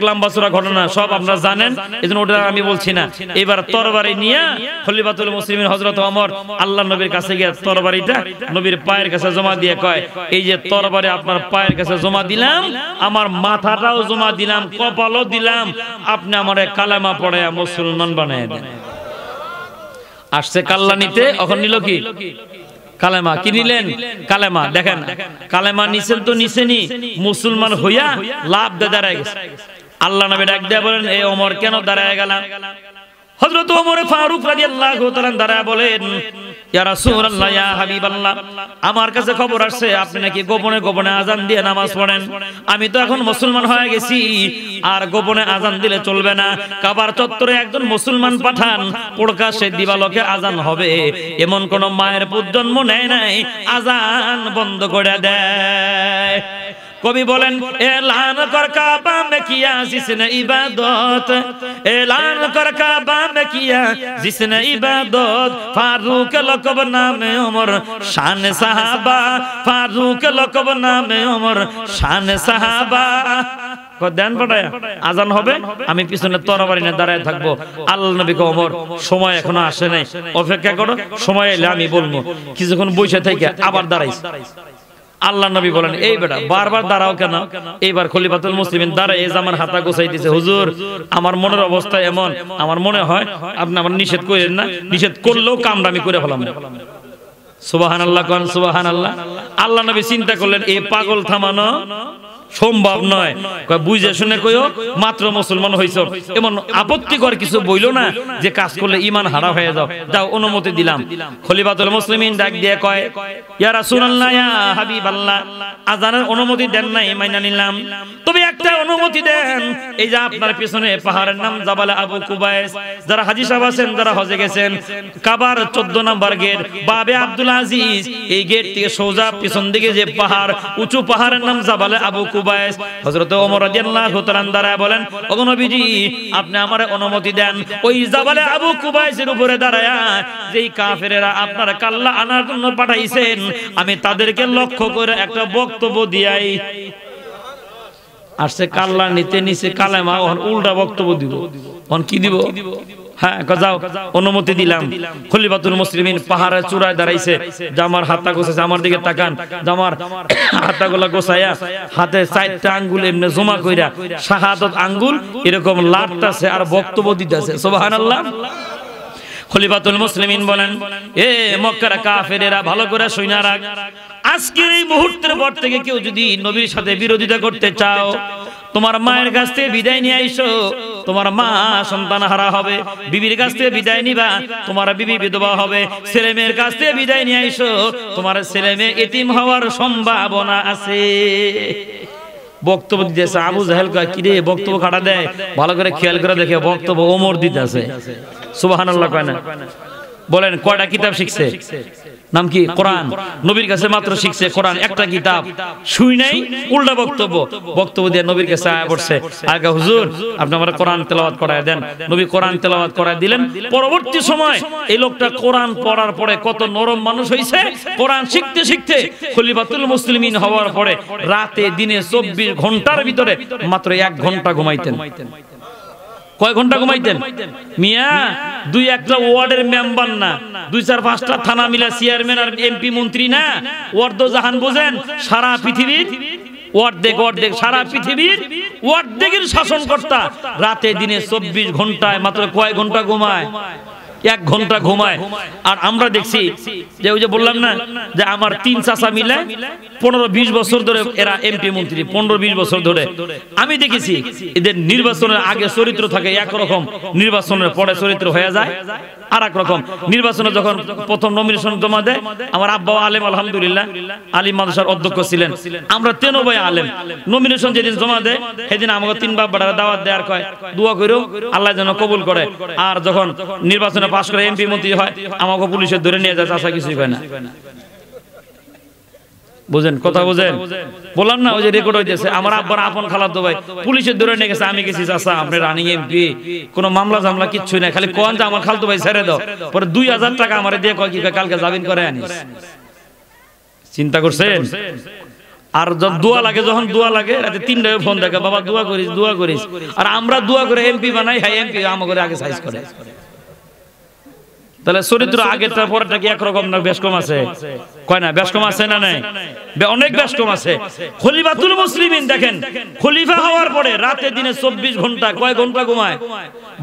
লম্বা ঘটনা সব আপনারা জানেন, এজন্য ওটা আমি বলছি না। এবার তরবারি নিয়ে খলিফাতুল মুসলিমিন হযরত ওমর আল্লাহর নবীর কাছে গিয়ে তরবারিটা নবীর পায়ের কাছে জমা দিয়ে কয়, এই যে তরবারি আপনার পায়ের কাছে জমা দিলাম, আমার মাথাটাও জমা দিলাম, কপালও দিলাম, আপনি আমারে কালেমা পড়ায়া মুসলমান বানায় দেন। আসছে কাল্লা নিতে, এখন নিল কি? কালেমা। কি নিলেন? কালেমা। দেখেন কালেমা নিছেন তো নিছেনই, মুসলমান হইয়া লাভ দিয়ে দাঁড়ায় গেছে। আল্লাহ নবী ডাক দিয়ে বলেন, এ ওমর কেন দাঁড়ায় গেলাম? হযরত ওমর ফারুক রাদিয়াল্লাহু তাআলা দাঁড়ায় বলেন, ইয়া রাসূলুল্লাহ, ইয়া হাবিবাল্লাহ, আমার কাছে খবর আসছে আপনি নাকি গোপনে গোপনে আযান দিয়ে নামাজ পড়েন। আমি তো এখন মুসলমান হয়ে গেছি, আর গোপনে আযান দিলে চলবে না। কাবার চত্বরে একজন মুসলমান পাঠান, প্রকাশ্যে দিবালোকে আযান হবে। এমন কোন মায়ের পুত জন্ম নেয় নাই, আযান বন্ধ করে দেয়। কবি বলেন, এলান কর কাবা মে কিয়া জিসনে ইবাদত, এলান কর কাবা মে কিয়া জিসনে ইবাদত, ফারুক লকব নামে ওমর শান সাহাবা, ফারুক লকব নামে ওমর শান সাহাবা। দেন পড়ায়া আজান হবে, আমি পিছনে তরবারি নিয়ে দাঁড়ায় থাকবো। আল্লাহ নবী কয়, ওমর সময় এখনো আসে নাই, অপেক্ষা করো, সময় এলে আমি বলবো। কিছুক্ষণ বসে থেকে আবার দাঁড়াইছে। আল্লাহ নবী বলেন, এই বেটা বারবার দাঁড়াও কেন? এইবার খলিফাতুল মুসলিমিন দাঁড়ায় এই জামার হাতা গোছাই দিয়েছে। হুজুর, আমার মনের অবস্থা এমন, আমার মনে হয় আপনি আমার নিষেধ করেন না, নিষেধ করলেও কামটা আমি করে ফেলাম। সুবহানাল্লাহ কোন সুবহানাল্লাহ। আল্লাহ নবী চিন্তা করলেন, এই পাগল থামানো সম্ভব নয়। বুঝে শুনে কইও, মাত্র মুসলমান হইছো, এমন আপত্তিকর কিছু বইলো না যে কাজ করলে ঈমান হারা হয়ে যাও। দাও, অনুমতি দিলাম। খলিফাতুল মুসলিমিন ডাক দিয়ে কয়, ইয়া রাসূলুল্লাহ, ইয়া হাবিবাল্লাহ, আযানের অনুমতি দেন নাই, মাইনা নিলাম, তবে একটা অনুমতি দেন। এই যে আপনার পিছনে পাহাড়ের নাম জাবালে আবু কুবাইস, যারা হাজী সাহেব আছেন, যারা হজে গেছেন, কাবার 14 নম্বর গেট বাবে আব্দুল আজিজ, এই গেট থেকে সোজা পিছন দিকে যে পাহাড়, উঁচু পাহাড়ের নাম জাবালে আবু কুবাইস। হযরত ওমর রাদিয়াল্লাহু তাআলা দাঁড়ায় বলেন, ওগো নবীজি, আপনি আমারে অনুমতি দেন, ওই জাবালে আবু কুবাইসের উপরে দাঁড়ায়া যেই কাফেরেরা আপনার কাল্লা আনার জন্য পাঠাইছেন, আমি তাদেরকে লক্ষ্য করে একটা বক্তব্য দিয়াই। আসছে কাল্লা নিতে, নিচে কালেমা, উল্টা বক্তব্য দিব। কি দিব? হ্যাঁ, যাও, অনুমতি দিলাম। খলিফাতুল মুসলিমিন পাহাড়ের চূড়ায় দাঁড়াইছে, জামার হাতটা গোছাইছে, আমার দিকে তাকান, জামার হাতগুলা গোছাইয়া হাতে 4টা আঙ্গুল এমনি জমা কইরা শাহাদাত আঙ্গুল এরকম লাটতাছে আর বক্তব্য দিতেছে। সুবহানাল্লাহ। খলিফাতুল মুসলিমিন বলেন, এ মক্কার কাফেরেরা ভালো করে শুনে রাখ, আজকের এই মুহূর্তের পর থেকে কেউ যদি নবীর সাথে বিরোধিতা করতে চাও, তোমার মায়ের কাছ থেকে বিদায় নিয়ে আইসো, তোমার মা সন্তান হারা হবে। বিবির কাছ থেকে বিদায় নিবা, তোমার বিবি বিধবা হবে। ছেলে মেয়ের কাছ থেকে বিদায় নিয়ে আইসো, তোমার ছেলে মেয়ে এতিম হওয়ার সম্ভাবনা আছে। বক্তব্য দিতেছে। আবু জাহেল কয়, কি রে বক্তব্য কাটা দেয়? ভালো করে খেয়াল করে দেখে বক্তব্য ওমর দিতেছে। সুবহানাল্লাহ কয় না? বলেন কয়টা কিতাব শিখছে? নাম কি? কোরআন। নবীর কাছে মাত্র শিখছে কোরআন একটা কিতাব, শুই নাই উল্টা বক্তব্য দিয়ে নবীর কাছে আয়া পড়ছে। আগে হুজুর আপনি আমার কোরআন তেলাওয়াত করায় দেন। নবী কোরআন তেলাওয়াত করায় দিলেন। পরবর্তী সময় এই লোকটা কোরআন পড়ার পরে কত নরম মানুষ হইছে। কোরআন শিখতে শিখতে খলিফাতুল মুসলিমিন হওয়ার পরে রাতে দিনে 24 ঘন্টার ভিতরে মাত্র 1 ঘন্টা ঘুমাইতেন। কয় ঘন্টা ঘুমাইতেন? মিয়া 2-1টা ওয়ার্ডের মেম্বার না, 2-4-5টা থানা মিলা চেয়ারম্যান আর এমপি মন্ত্রী না, ওয়ার্দ জাহান বোঝেন, সারা পৃথিবীর অর্ধেক সারা পৃথিবীর অর্ধেকের শাসনকর্তা রাতে দিনে 24 ঘন্টায় মাত্র কয় ঘন্টা ঘুমায়? 1 ঘন্টা ঘুমায়। আর আমরা দেখছি যে ওই যে বললাম না যে আমার 3 চাচা মিলে 15-20 বছর ধরে এরা এমপি মন্ত্রী, 15-20 বছর ধরে। আমি দেখেছি এদের নির্বাচনের আগে চরিত্র থাকে একরকম, নির্বাচনের পরে চরিত্র হয়ে যায় আর এক রকম। নির্বাচনে যখন প্রথম নমিনেশন জমা দেয়, আমার আব্বা আলেম, আলহামদুলিল্লাহ আলিম মাদ্রাসার অধ্যক্ষ ছিলেন, আমরা 3 ভাই আলেম। নমিনেশন যেদিন জমা দেয় সেদিন আমাকে 3 বাপ বাড়ার দাওয়াত দেওয়ার কয়, দোয়া করো আল্লাহ যেন কবুল করে। আর যখন নির্বাচনে পাশ করে এমপি মন্ত্রী হয়, আমাকে পুলিশের ধরে নিয়ে যায়, চাষা কিছুই হয় না। বুঝেন কথা? বুঝেন? বললাম না ওই যে রেকর্ড হইতেছে, আমার আব্বার আপন খালাতো ভাই পুলিশের ধরে নিয়ে গেছে, আমি গেছি চাচা আপনি রানিং এমপি, কোনো মামলা জামলা কিচ্ছু নাই, খালি কোন যে আমার খালাতো ভাই ছেড়ে দাও। পরে 2000 টাকা আমারে দিয়ে কয় কি কালকে জামিন করে আনিস। চিন্তা করছেন? আর যখন দোয়া লাগে রাতে 3টায় ফোন দেখে, বাবা দোয়া করিস। আর আমরা দোয়া করে এমপি বানাই, হ্যাঁ এমপি আমাকে আগে সাইজ করে। তাহলে চরিত্র আগেরটা পরেরটা কি একরকম না? বেশ কম আছে? কয় না বেশ কম আছে না? নাই, অনেক বেশ কম আছে। খলিফাতুল মুসলিমিন দেখেন, খলিফা হওয়ার পরে রাতে দিনে 24 ঘন্টা কয় ঘন্টা ঘুমায়?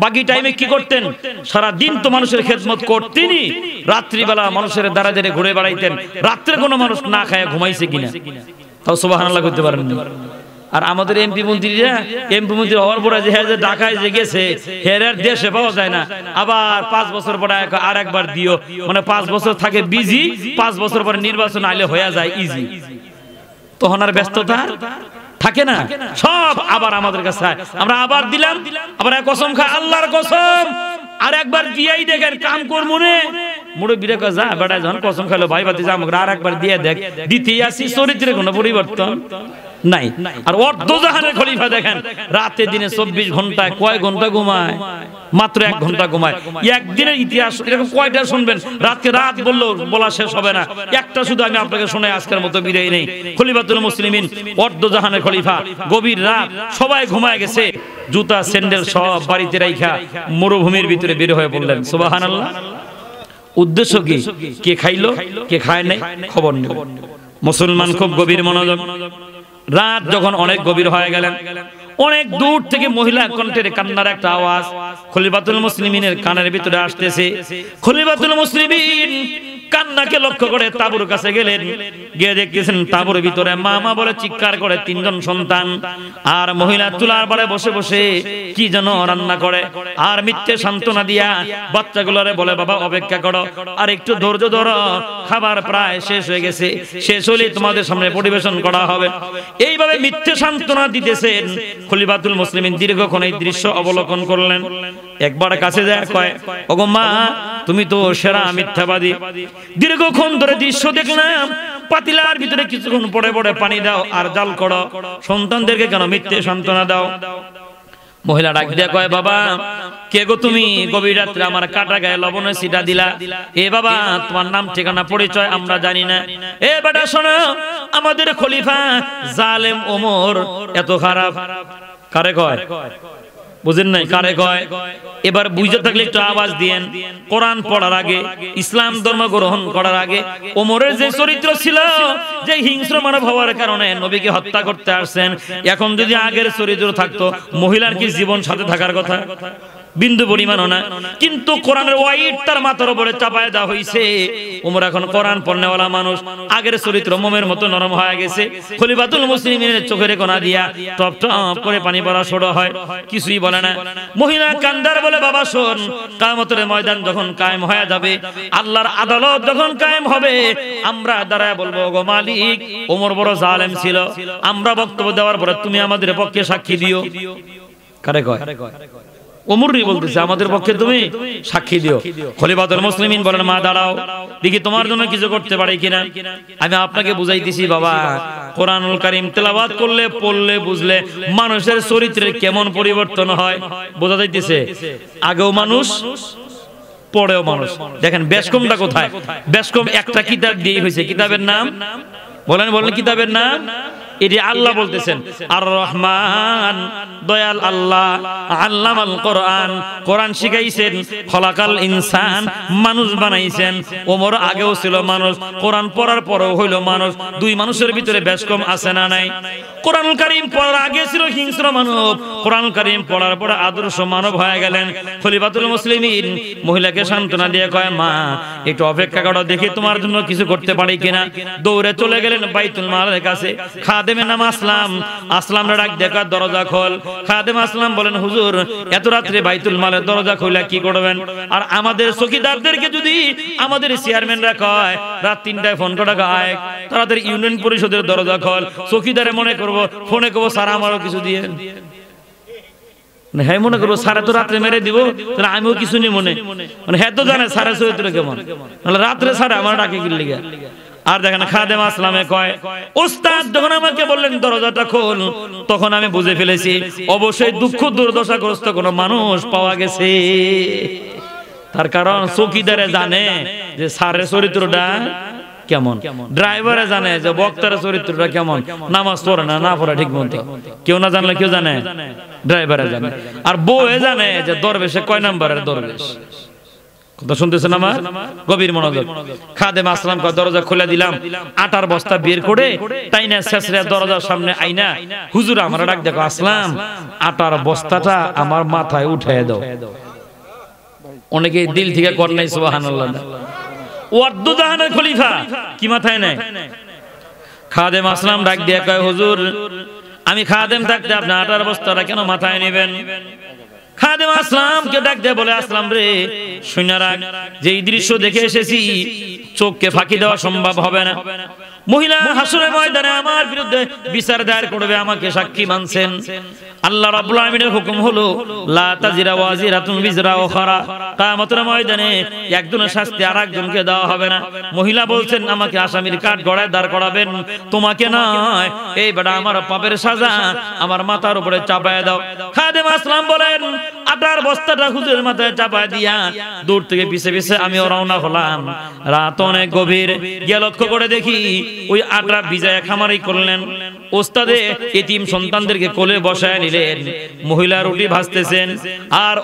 বাকি টাইমে কি করতেন? সারা দিন তো মানুষের খেদমত করতেনই, রাত্রিবেলা মানুষের দ্বারা দ্বারে ঘুরে বেড়াইতেন। রাত্রে কোনো মানুষ না খায় ঘুমাইছে কিনা তাও সুবহানাল্লাহ করতে পারেন না। আর আমাদের এমপি মন্ত্রী হওয়ার পরে যে হ্যাঁ যে ঢাকায় যে গেছে, হেরার দেশে পাওয়া যায় না। আবার 5 বছর পরে আর একবার দিও, মানে 5 বছর থাকে বিজি, 5 বছর পরে নির্বাচন আইলে হয়ে যায় ইজি। তখন আর ব্যস্ততা থাকে না, সব আবার আমাদের কাছে। আমরা আবার দিলাম, আবার কসম খা আল্লাহর কসম আর একবার দিয়েই দেখেন কাম করমুনে মুরব্বিরা কয় যা বেটা যখন কসম খাইলো ভাই বাতি যা আমাকে আর একবার দিয়ে দেখ, দিতেই আসি, চরিত্রে কোনো পরিবর্তন নাই। আর অর্ধজাহানের খলিফা দেখেন রাতে দিনে 24 ঘন্টায় কয় ঘন্টা ঘুমায়? মাত্র 1 ঘন্টা ঘুমায়। একদিনের ইতিহাস এরকম কয়টা শুনবেন? রাত বললেও বলা শেষ হবে না। একটা শুধু আমি আপনাকে শোনাই, আজকের মতো বিদায় নেই। খলিফাতুল মুসলিমিন অর্ধজাহানের খলিফা, গভীর রাত, সবাই ঘুমায় গেছে, জুতা স্যান্ডেল সব বাড়িতে রাইখা মরুভূমির ভিতরে বের হয়ে পড়লেন। সুবহানাল্লাহ। উদ্দেশ্য কি? কে খাইলো কে খায় নাই খবর নেই। মুসলমান খুব গভীর মনোযোগ। রাত যখন অনেক গভীর হয়ে গেলেন, অনেক দূর থেকে মহিলা কণ্ঠের কান্নার একটা আওয়াজ খলিফাতুল মুসলিমিনের কানের ভিতরে আসতেছে। খলিফাতুল মুসলিমিন কান্নাকে লক্ষ্য করে তাঁবুর কাছে গেলেন, গিয়ে দেখতেছেন তাঁবুর ভিতরে মা বলে চিৎকার করে 3 জন সন্তান, আর মহিলা চুলার পাড়ে বসে বসে কি যেন রান্না করে, আর মিথ্যে সান্ত্বনা দিয়া বাচ্চাগুলোরে বলে বাবা অপেক্ষা করো, আর একটু ধৈর্য ধরো, খাবার প্রায় শেষ হয়ে গেছে, শেষ হলেই তোমাদের সামনে পরিবেশন করা হবে। এইভাবে মিথ্যে সান্ত্বনা দিতেছেন। খলিফাতুল মুসলিমিন দীর্ঘক্ষণ এই দৃশ্য অবলোকন করলেন। একবার কাছে যায় কয়, ওগো মা তুমি তো সেরা মিথ্যাবাদী, দীর্ঘক্ষণ ধরে দৃশ্য দেখলাম, পাতিলার ভিতরে কিছুক্ষণ পরে পরে পানি দাও আর জাল করো, সন্তানদেরকে কেন মিথ্যে সান্ত্বনা দাও? মহিলা ডাক দিয়া কয়, বাবা কে গো তুমি? গভীর রাত্রে আমার কাটা গায়ে লবণে ছিটা দিলা। এ বাবা তোমার নাম ঠিকানা পরিচয় আমরা জানি না। এ বেটা শোনো, আমাদের খলিফা জালেম ওমর এত খারাপ। কারে কয়? বুঝেন নাই? কারে কয়? এবার বুঝতে থাকলে একটু আওয়াজ দিয়েন। কোরআন পড়ার আগে, ইসলাম ধর্ম গ্রহণ করার আগে ওমরের যে চরিত্র ছিল, যে হিংস্র মানব হওয়ার কারণে নবীকে হত্যা করতে আসছেন, এখন যদি আগের চরিত্র থাকতো, মহিলার কি জীবন সাথে থাকার কথা? বিন্দু পরিমাণও না। কিন্তু কোরআনের ওয়াইট তার মাথার উপরে চাপায় দেওয়া হয়েছে। ওমর এখন কোরআন পড়নেওয়ালা মানুষ, আগের চরিত্র মোমের মতো নরম হয়ে গেছে। খলিফাতুল মুসলিমিনের চোখের কোনা দিয়া টপ টপ করে পানি পড়া শুরু হয়, কিছুই বলে না। মহিলা কান্দার বলে, বাবা শোন, কিয়ামতের ময়দান যখন কায়েম হয়ে যাবে, আল্লাহর আদালত যখন কায়েম হবে, আমরা দাঁড়ায় বলবো, গো মালিক, ওমর বড় জালেম ছিল, আমরা বক্তব্য দেওয়ার পরে তুমি আমাদের পক্ষে সাক্ষী দিও। কারে কয়? ওমরই বলতেছে, আমাদের পক্ষে তুমি সাক্ষী দিও। খলিফাতুল মুসলিমিন বলেন, মা দাঁড়াও, দেখি তোমার জন্য কিছু করতে পারি কিনা। আমি আপনাকে বুঝাইতেছি বাবা, কোরআনুল কারীম তেলাওয়াত করলে, পড়লে, বুঝলে মানুষের চরিত্রের কেমন পরিবর্তন হয় বোঝা যাইতেছে। আগেও মানুষ, পরেও মানুষ। দেখেন বেশকমটা কোথায়? বেশকম একটা কিতাব দিয়ে হয়েছে। কিতাবের নাম বলেন, বলেন কিতাবের নাম। এটি আল্লাহ বলতেছেন, আর রহমান, দয়াল আল্লাহ, আল্লামাল কোরআন, কোরআন শিখাইছেন, খলাকাল ইনসান, মানুষ বানাইছেন। ওমর আগেও ছিল মানুষ, কোরআন পড়ার পরেও হইল মানুষ। দুই মানুষের ভিতরে বেশকম আছে না নাই? কোরআনুল কারীম পড়ার আগে ছিল হিংস্র মানব, কোরআনুল কারীম পড়ার পরে আদর্শ মানব হয়ে গেলেন। খলিফাতুল মুসলিমিন মহিলাকে সান্ত্বনা দিয়ে কয়, মা একটু অপেক্ষা করো, দেখি তোমার জন্য কিছু করতে পারি কিনা। দৌড়ে চলে গেলেন বাইতুল মালের কাছে। খাদেমের নাম আসলাম। আসলামরা ডাক দেখা, দরজা খোল। খাদেম আসলাম বলেন, হুজুর, এত রাত্রে বাইতুল মালের দরজা খুলে কি করবেন? আর আমাদের চৌকিদারদেরকে যদি আমাদের চেয়ারম্যানরা কয় রাত 3টায় ফোন করে আয়, তাদের ইউনিয়ন পরিষদের দরজা খোল, চৌকিদারে মনে করবো, ফোনে করবো, স্যার আমারও কিছু দিয়ে, হ্যাঁ মনে করবো স্যারে তো রাত্রে মেরে দিব, তাহলে আমিও কিছু নি মনে, মানে হ্যাঁ তো জানে স্যারের চরিত্র কেমন, রাত্রে স্যারে আমার ডাকে গিল্লি। আর দেখেন খাদেম আসলামে কয়, ওস্তাদ যখন আমাকে বললেন দরজাটা খোল, তখন আমি বুঝে ফেলেছি অবশ্যই দুঃখ দুর্দশাগ্রস্ত কোনো মানুষ পাওয়া গেছে। তার কারণ চৌকিদারে জানে যে স্যারের চরিত্রটা কেমন, ড্রাইভারে জানে যে বক্তার চরিত্রটা কেমন, নামাজ পড়ে না, না পড়ে ঠিক মতো। কেউ না জানলে কেউ জানে, ড্রাইভারে জানে। আর বউয়ে জানে যে দরবেশে কয় নাম্বারের দরবেশ। কথা শুনতেছেন আমার? গভীর মনোযোগ। খাদেম আসলাম কয়, দরজা খুলে দিলাম, আটার বস্তা বের করে টাইনা শেষরে দরজার সামনে আইনা, হুজুর আমার ডাক দেখো, আসলাম আটার বস্তাটা আমার মাথায় উঠায় দাও। অনেকে দিল থেকে কর নাই সুবহানাল্লাহ। ওয়াদ্দু জাহানের খলিফা কি মাথায় নেয়? খাদেম আসলাম ডাক দিয়ে কয়, হুজুর আমি খাদেম থাকতে আপনি আটার বস্তাটা কেন মাথায় নেবেন? খাদেম আসলামকে ডাক দিয়ে বলে, আসলাম রে, শুনে রাখ, যে এই দৃশ্য দেখে এসেছি, চোখকে ফাঁকি দেওয়া সম্ভব হবে না। মহিলা হাসরের ময়দানে আমার বিরুদ্ধে বিচার দায়ের করবে, আমাকে সাক্ষী মানছেন। আল্লাহ রাব্বুল আলামিনের হুকুম হলো, লা তাজিরা ওয়াজিরাতুন বিজরা উখরা। কিয়ামতের ময়দানে একজনের শাস্তি আরেকজনকে দেওয়া হবে না। মহিলা বলছেন, আমাকে আসামির কাঠ গড়ায় দাঁড় করাবেন, তোমাকে নয়। এই বেটা আমার পাপের সাজা আমার মাথার উপরে চাপায় দাও। খাদেম আসলাম বলেন, আটার বস্তাটা হুজুরের মাথায় চাপায় দিয়া দূর থেকে পিছে পিছে আমিও রওনা হলাম। রাত অনেক গভীর, গিয়ে লক্ষ্য করে দেখি ওই আটা ভিজায় খামারি করলেন। ওস্তাদে এতিম সন্তানদেরকে কোলে বসায় নিলেন, মহিলা রুটি ভাজতেছেন আর